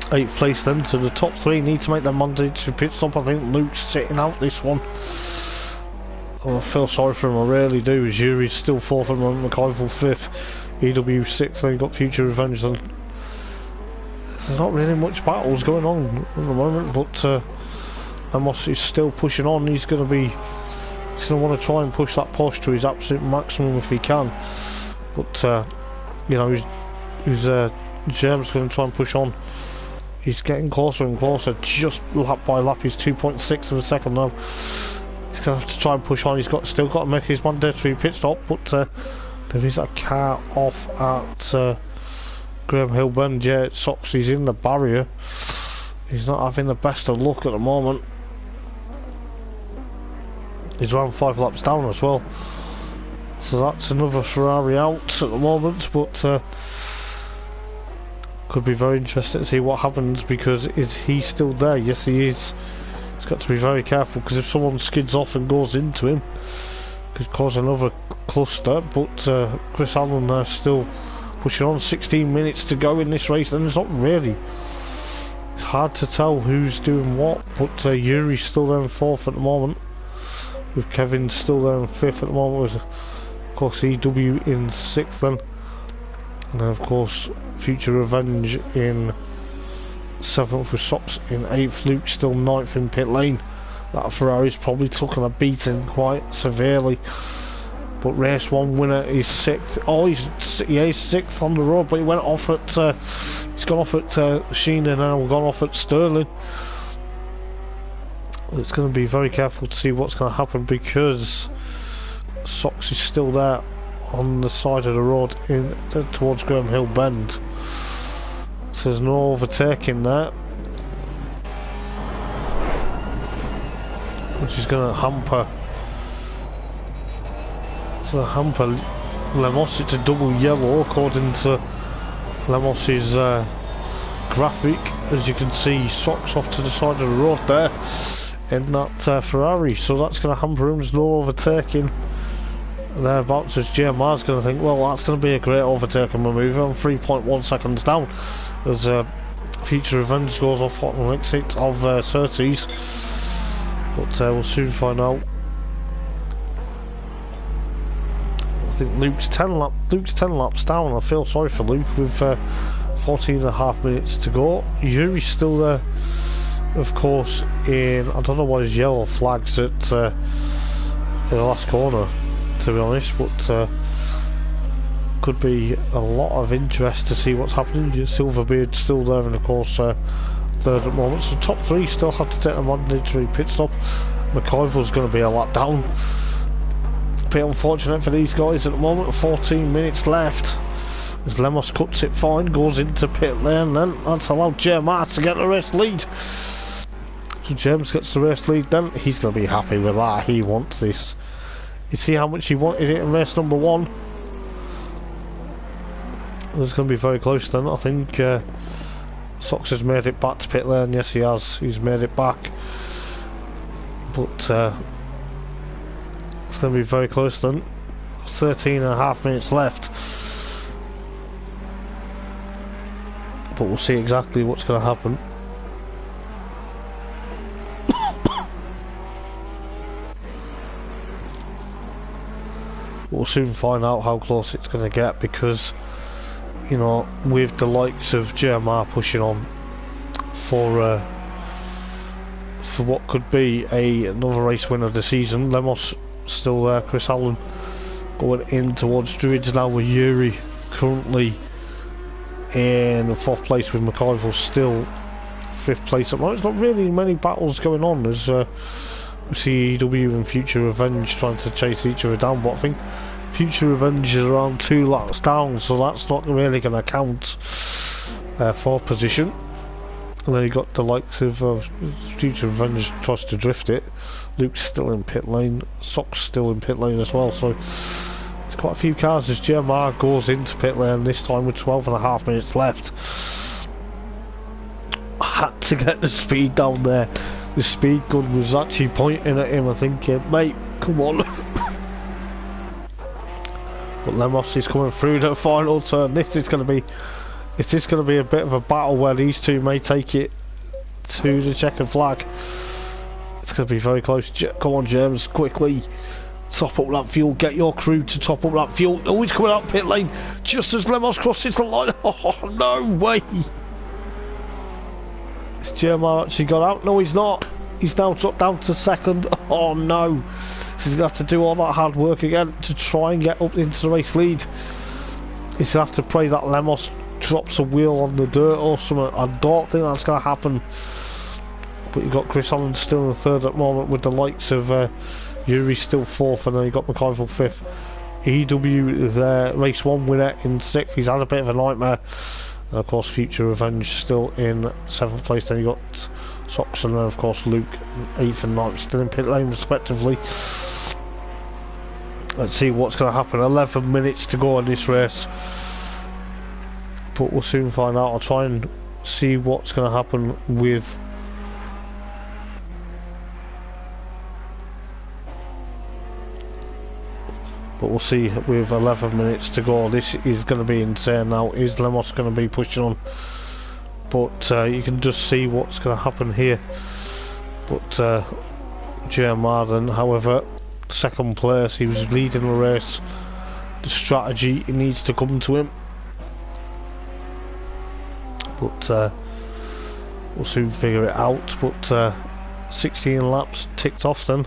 8th place then. So the top 3 need to make their mandatory pit stop. I think Luke's sitting out this one. Oh, I feel sorry for him, I really do, as Yuri's still 4th and McIver 5th, EW 6th, then you've got Future Revenge. Then there's not really much battles going on at the moment, but Lemos is still pushing on. He's going to want to try and push that Porsche to his absolute maximum if he can. But you know, James going to try and push on. He's getting closer and closer, just lap by lap. He's 2.6 of a second now. He's going to have to try and push on. He's still got to make his mandatory pit stop, but there is a car off at Graham Hill Bend. Yeah, Sox, he's in the barrier. He's not having the best of luck at the moment. He's around 5 laps down as well. So that's another Ferrari out at the moment, but could be very interesting to see what happens, because is he still there? Yes, he is. He's got to be very careful, because if someone skids off and goes into him, it could cause another cluster. But Chris Allen still pushing on. 16 minutes to go in this race, and it's not really. It's hard to tell who's doing what, but Yuri's still there in 4th at the moment, with Kevin still there in 5th at the moment, with of course EW in 6th then. And then of course Future Revenge in 7th with Sox in 8th. Luke still 9th in pit lane. That Ferrari's probably taken a beating quite severely. But race 1 winner is 6th. Oh, he's 6th on the road, but he went off at he's gone off at Sheena now, gone off at Sterling. It's going to be very careful to see what's going to happen, because Sox is still there on the side of the road in towards Graham Hill Bend. So there's no overtaking there, which is going to hamper. It's going to hamper Lemos. It's a double yellow according to Lemos's graphic. As you can see, Sox off to the side of the road there in that Ferrari. So that's going to hamper him. There's no overtaking thereabouts, as JMR's going to think, well, that's going to be a great overtaking manoeuvre. I'm 3.1 seconds down as Future Revenge goes off on the exit of Surtees. But we'll soon find out. I think Luke's 10 laps down. I feel sorry for Luke with 14.5 minutes to go. Yuri's still there, of course, in, I don't know what his yellow flags at in the last corner, to be honest, but could be a lot of interest to see what's happening. Silverbeard's still there, and of course 3rd at the moment. So top 3 still have to take a mandatory pit stop. McIver's going to be a lap down. A bit unfortunate for these guys at the moment. 14 minutes left as Lemos cuts it fine, goes into pit lane. Then that's allowed JMR to get the race lead. So James gets the race lead. Then he's going to be happy with that. He wants this. You see how much he wanted it in race number 1. It's going to be very close then. I think Sox has made it back to pit lane. Yes, he has. He's made it back. But it's going to be very close then. 13.5 minutes left. But we'll see exactly what's going to happen. We'll soon find out how close it's going to get, because, you know, with the likes of JMR pushing on for what could be another race winner of the season, Lemos still there, Chris Allen going in towards Druids now, with Yuri currently in 4th place, with McIver still 5th place. At the moment, there's not really many battles going on, as we see EW and Future Revenge trying to chase each other down, but I think Future Revenge is around 2 laps down, so that's not really going to count for position. And then you got the likes of Future Revenge tries to drift it. Luke's still in pit lane, Sock's still in pit lane as well, so it's quite a few cars as JMR goes into pit lane this time with 12.5 minutes left. Had to get the speed down there. The speed gun was actually pointing at him. I think, mate, come on. But Lemos is coming through the final turn. Is this going to be a bit of a battle where these two may take it to the checkered flag? It's going to be very close. Come on, James, quickly. Top up that fuel. Get your crew to top up that fuel. Oh, he's coming out pit lane just as Lemos crosses the line. Oh, no way. Has JMR actually got out? No, he's not. He's now dropped down to second. Oh no! He's gonna have to do all that hard work again to try and get up into the race lead. He's gonna have to pray that Lemos drops a wheel on the dirt or something. I don't think that's gonna happen. But you've got Chris Allen still in the third at the moment, with the likes of Yuri still fourth, and then you've got McCarville fifth. EW, the race 1 winner, in sixth. He's had a bit of a nightmare. And of course, Future Revenge still in seventh place. Then you got Sox and then of course Luke eighth and ninth, still in pit lane respectively. Let's see what's going to happen. 11 minutes to go in this race, but we'll soon find out. I'll try and see what's going to happen with but we'll see with 11 minutes to go. This is going to be insane now. Is Lemos going to be pushing on? But you can just see what's going to happen here. But J. Marden, however, second place. He was leading the race. The strategy needs to come to him. But we'll soon figure it out. But 16 laps ticked off then.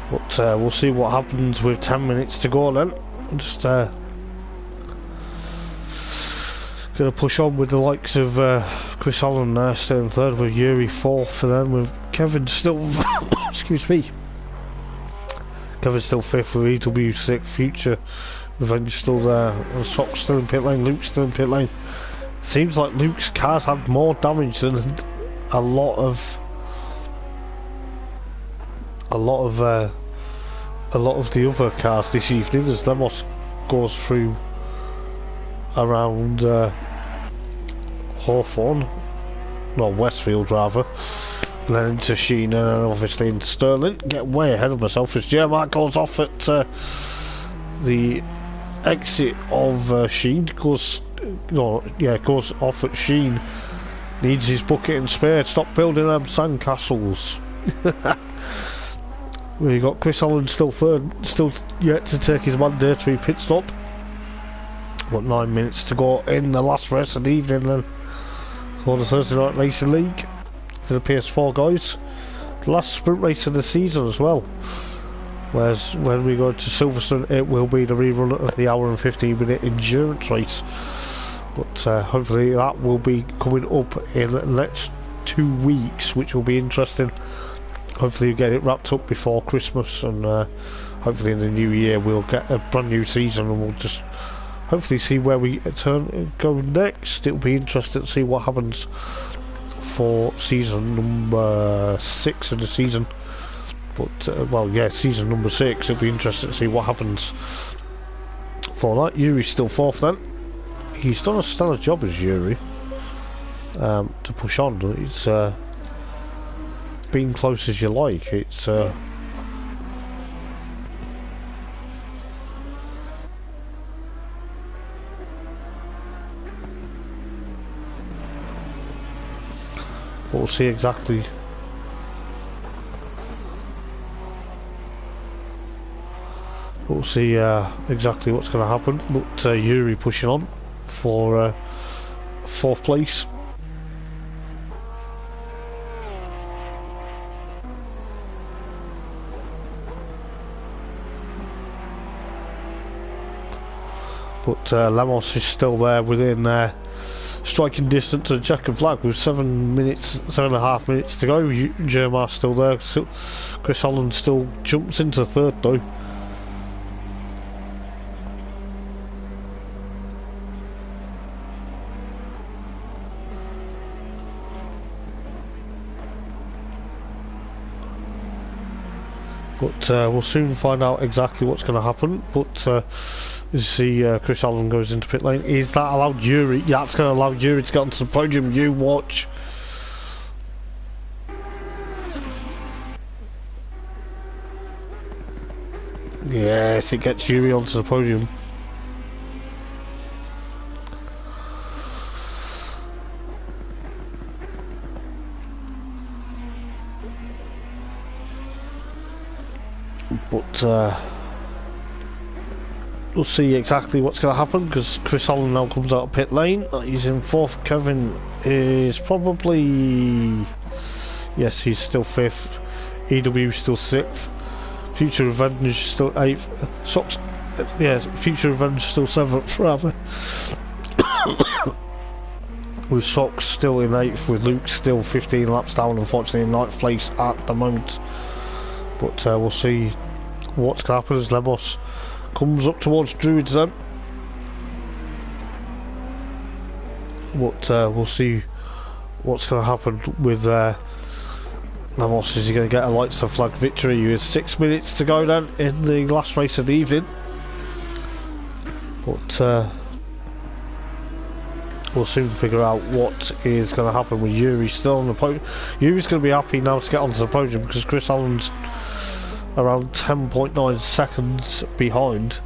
But we'll see what happens with 10 minutes to go then. I'm just going to push on with the likes of Chris Allen there, still in third, with Yuri fourth, and then with Kevin still excuse me, Kevin still fifth, with EW sixth, Future Revenge still there, and Sox still in pit lane, Luke's still in pit lane. Seems like Luke's car's had more damage than a lot of the other cars this evening, as Lemos goes through around Hawthorne, no, Westfield rather, and then into Sheen, and then obviously into Stirling. Get way ahead of myself as J-Mark goes off at the exit of Sheen, goes off at Sheen. Needs his bucket and spade. Stop building them sandcastles. We got Chris Allen still third, still yet to take his mandatory pit stop. What, 9 minutes to go in the last race of the evening then for the Thursday Night Racing League for the PS4 guys. The last sprint race of the season as well. Whereas when we go to Silverstone, it will be the rerun of the hour and 15-minute endurance race. But hopefully that will be coming up in the next 2 weeks, which will be interesting. Hopefully we get it wrapped up before Christmas, and hopefully in the new year we'll get a brand new season, and we'll just hopefully see where we go next. It'll be interesting to see what happens for season number 6 of the season. But well, yeah, season number 6. It'll be interesting to see what happens for that. Yuri's still fourth then. He's done a stellar job as Yuri to push on. It's been close as you like. It's but we'll see exactly. We'll see exactly what's going to happen. But Yuri pushing on for 4th place. But Lemos is still there within striking distance of the checkered flag with 7.5 minutes to go. Jermar's still there. Chris Holland still jumps into third though. But we'll soon find out exactly what's going to happen. But you see Chris Allen goes into pit lane. Is that allowed Yuri? Yeah, that's going to allow Yuri to get onto the podium. You watch. Yes, it gets Yuri onto the podium. But we'll see exactly what's going to happen, because Chris Allen now comes out of pit lane. He's in 4th. Kevin is probably... Yes, he's still 5th. EW still 6th. Future Revenge still 8th. Socks... Yeah, Future Revenge still 7th, rather. With Socks still in 8th, with Luke still 15 laps down, unfortunately in 9th place at the moment. But we'll see what's going to happen as Lemos comes up towards Druids then. But we'll see what's going to happen with Lemos. Is he going to get a lights and flag victory? With 6 minutes to go then in the last race of the evening. But we'll soon figure out what is going to happen with Yuri still on the podium. Yuri's going to be happy now to get onto the podium, because Chris Allen's around 10.9 seconds behind.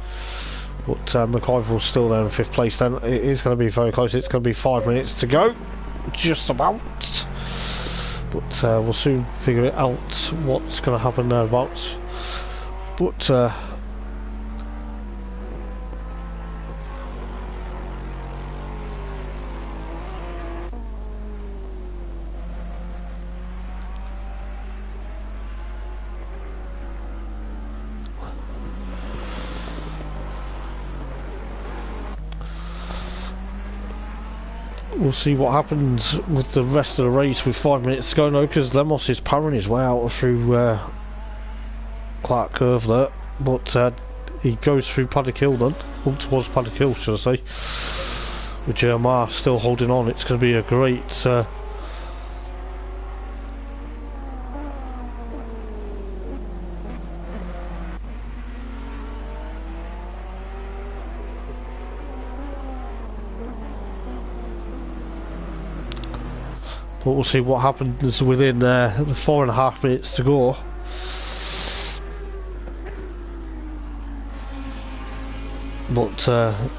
But McIver's still there in 5th place then. It is going to be very close. It's going to be 5 minutes to go. Just about. But we'll soon figure it out what's going to happen thereabouts. But we'll see what happens with the rest of the race with 5 minutes to go now, because Lemos is powering his way out through Clark Curve there. But he goes through Paddock Hill then, up towards Paddock Hill should I say, with Jeremiah still holding on. It's going to be a great but we'll see what happens within the 4.5 minutes to go. But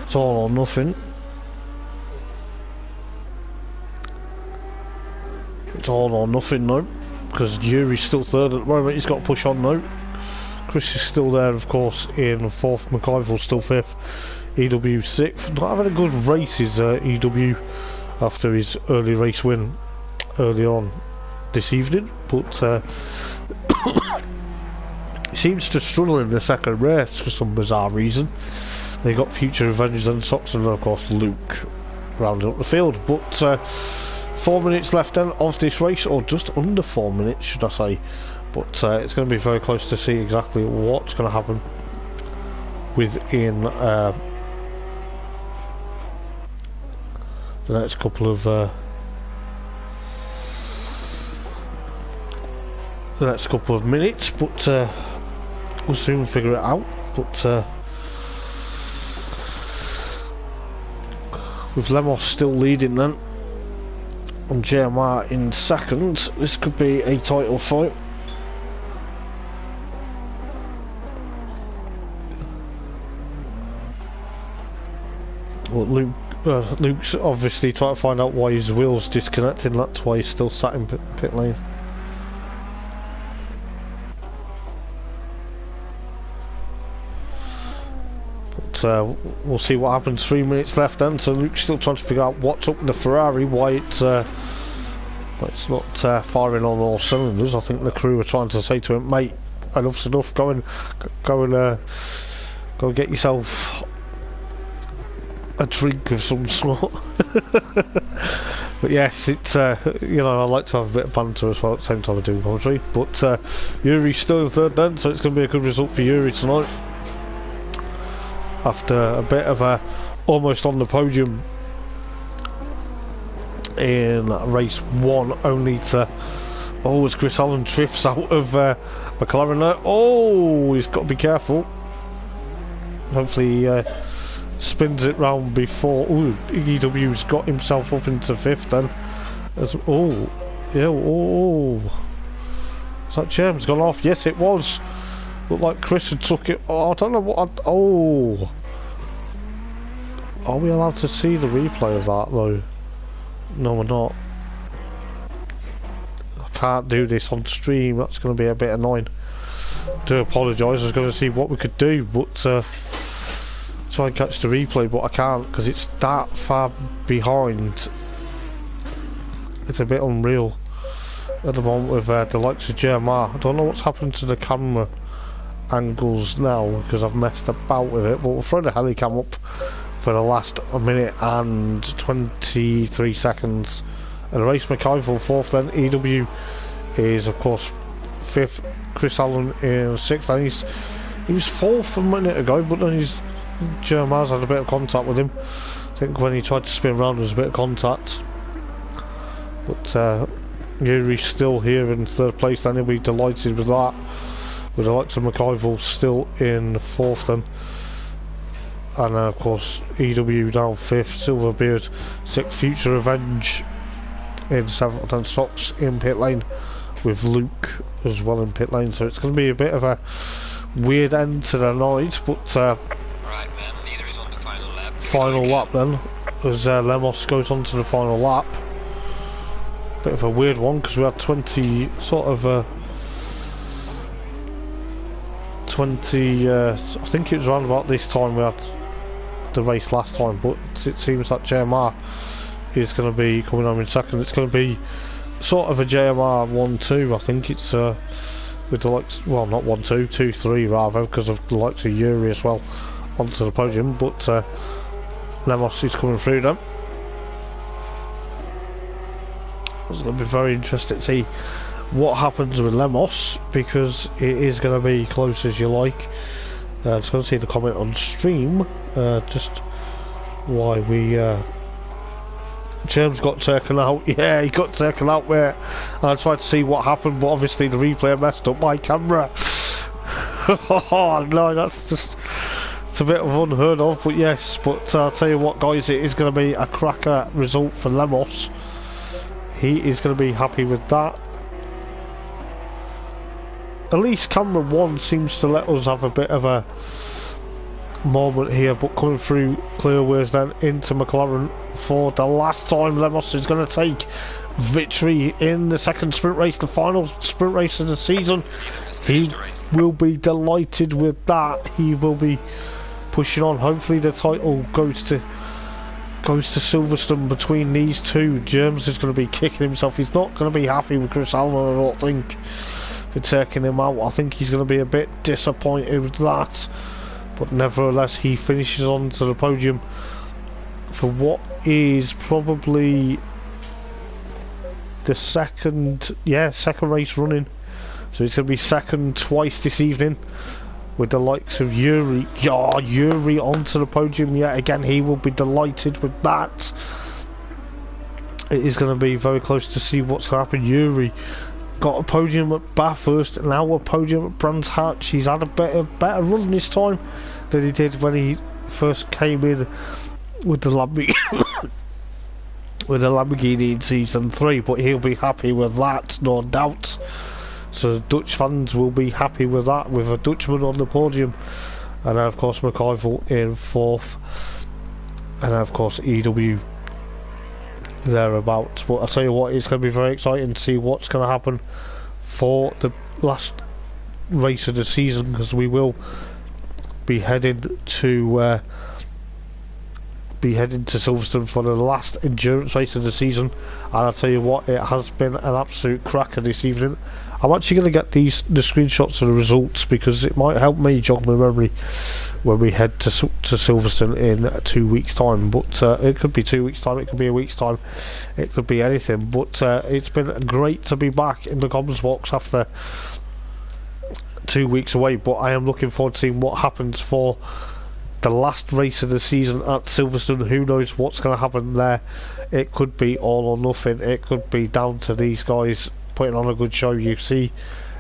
it's all or nothing. It's all or nothing now, because Yuri's still 3rd at the moment. He's got to push on now. Chris is still there, of course, in 4th. McIver's still 5th. EW 6th. Not having a good race is EW after his early race win early on this evening, but he seems to struggle in the second race for some bizarre reason. They got Future Revenge and Sox, and of course Luke rounding up the field. But 4 minutes left then of this race, or just under 4 minutes should I say. But it's going to be very close to see exactly what's going to happen within the next couple of minutes, but we'll soon figure it out. But with Lemos still leading then, and Jeremiah in 2nd, this could be a title fight. Well, Luke's obviously trying to find out why his wheel's disconnecting. That's why he's still sat in pit lane. We'll see what happens. 3 minutes left then, so Luke's still trying to figure out what's up with the Ferrari, why it's not firing on all cylinders. I think the crew are trying to say to him, mate, enough's enough, go and get yourself a drink of some sort. But yes, it's you know, I like to have a bit of banter as well at the same time I do commentary. But Yuri's still in 3rd then, so it's going to be a good result for Yuri tonight, after a bit of a almost on the podium in race 1, only to as Chris Allen drifts out of McLaren there. Oh, he's got to be careful. Hopefully he spins it round before. EW's got himself up into 5th then. As is that chairman's gone off? Yes, it was. Looked like Chris had took it. Oh, I don't know what. Are we allowed to see the replay of that though? No, we're not. I can't do this on stream. That's going to be a bit annoying. do apologise. I was going to see what we could do, but try and catch the replay, but I can't because it's that far behind. It's a bit unreal at the moment with the likes of JMR. I don't know what's happened to the camera angles now because I've messed about with it, but we'll throw the helicam up for the last minute and 23 seconds. And race McIver 4th, then EW is of course 5th, Chris Allen in 6th, and he was 4th a minute ago, but then JMR's had a bit of contact with him. I think when he tried to spin around there was a bit of contact, but Yuri's still here in 3rd place, then he'll be delighted with that, with the likes of McIver still in 4th then. And of course EW now 5th, Silverbeard 6th, Future Revenge in 7th, and Sox in pit lane with Luke as well in pit lane. So it's going to be a bit of a weird end to the night, but right, man, leader is on the final lap. Final lap then, as Lemos goes on to the final lap. Bit of a weird one because we had 20 sort of 20 I think it was around about this time we had the race last time, but it seems that JMR is going to be coming on in 2nd. It's going to be sort of a JMR 1-2. I think it's with the likes, well, not 1-2, 2-3 rather, because of the likes of Yuri as well onto the podium, but Lemos is coming through them. It's going to be very interesting to see what happens with Lemos, because it is going to be close as you like. Just going to see the comment on stream, just why we James got taken out. Yeah, he got taken out there, and I tried to see what happened, but obviously the replay messed up my camera. Oh no, that's just, it's a bit of unheard of, but yes. But I'll tell you what guys, it is going to be a cracker result for Lemos. He is going to be happy with that. At least camera 1 seems to let us have a bit of a moment here, but coming through clearways then into McLaren for the last time. Lemos is going to take victory in the 2nd sprint race, the final sprint race of the season. He will be delighted with that. He will be pushing on. Hopefully the title goes to Silverstone between these two. James is going to be kicking himself. He's not going to be happy with Chris Allen, I don't think, for taking him out. I think he's going to be a bit disappointed with that, but nevertheless he finishes onto the podium for what is probably the second race running. So he's going to be 2nd twice this evening, with the likes of Yuri. Yeah, Yuri onto the podium yet again. He will be delighted with that. It is going to be very close to see what's going to happen. Yuri got a podium at Bathurst, now a podium at Brands Hatch. He's had a better run this time than he did when he first came in with the Lamborghini in season 3, but he'll be happy with that, no doubt. So Dutch fans will be happy with that, with a Dutchman on the podium. And of course McIver in 4th, and of course EW thereabouts. But I'll tell you what, it's going to be very exciting to see what's going to happen for the last race of the season, because we will be heading to Silverstone for the last endurance race of the season. And I'll tell you what, it has been an absolute cracker this evening. I'm actually going to get the screenshots of the results, because it might help me jog my memory when we head to Silverstone in 2 weeks time. But it could be 2 weeks time, it could be a week's time, it could be anything. But it's been great to be back in the comments box after 2 weeks away, but I am looking forward to seeing what happens for the last race of the season at Silverstone. Who knows what's going to happen there? It could be all or nothing. It could be down to these guys putting on a good show. You see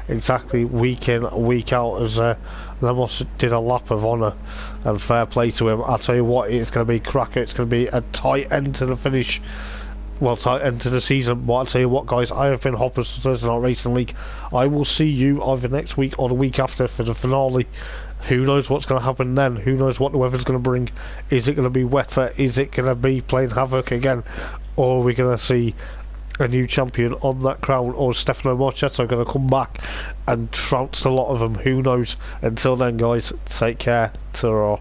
exactly week in, week out, as Lemos did a lap of honour, and fair play to him. I'll tell you what, it's going to be cracker. It's going to be a tight end to the finish, well, tight end to the season. But I'll tell you what guys, I have been Hoppers for Thursday Night Racing League. I will see you either next week or the week after for the finale. Who knows what's going to happen then? Who knows what the weather's going to bring? Is it going to be wetter? Is it going to be playing havoc again? Or are we going to see a new champion on that crown, or is Stefano Marchetto going to come back and trounce a lot of them? Who knows? Until then, guys, take care. Ta-ra.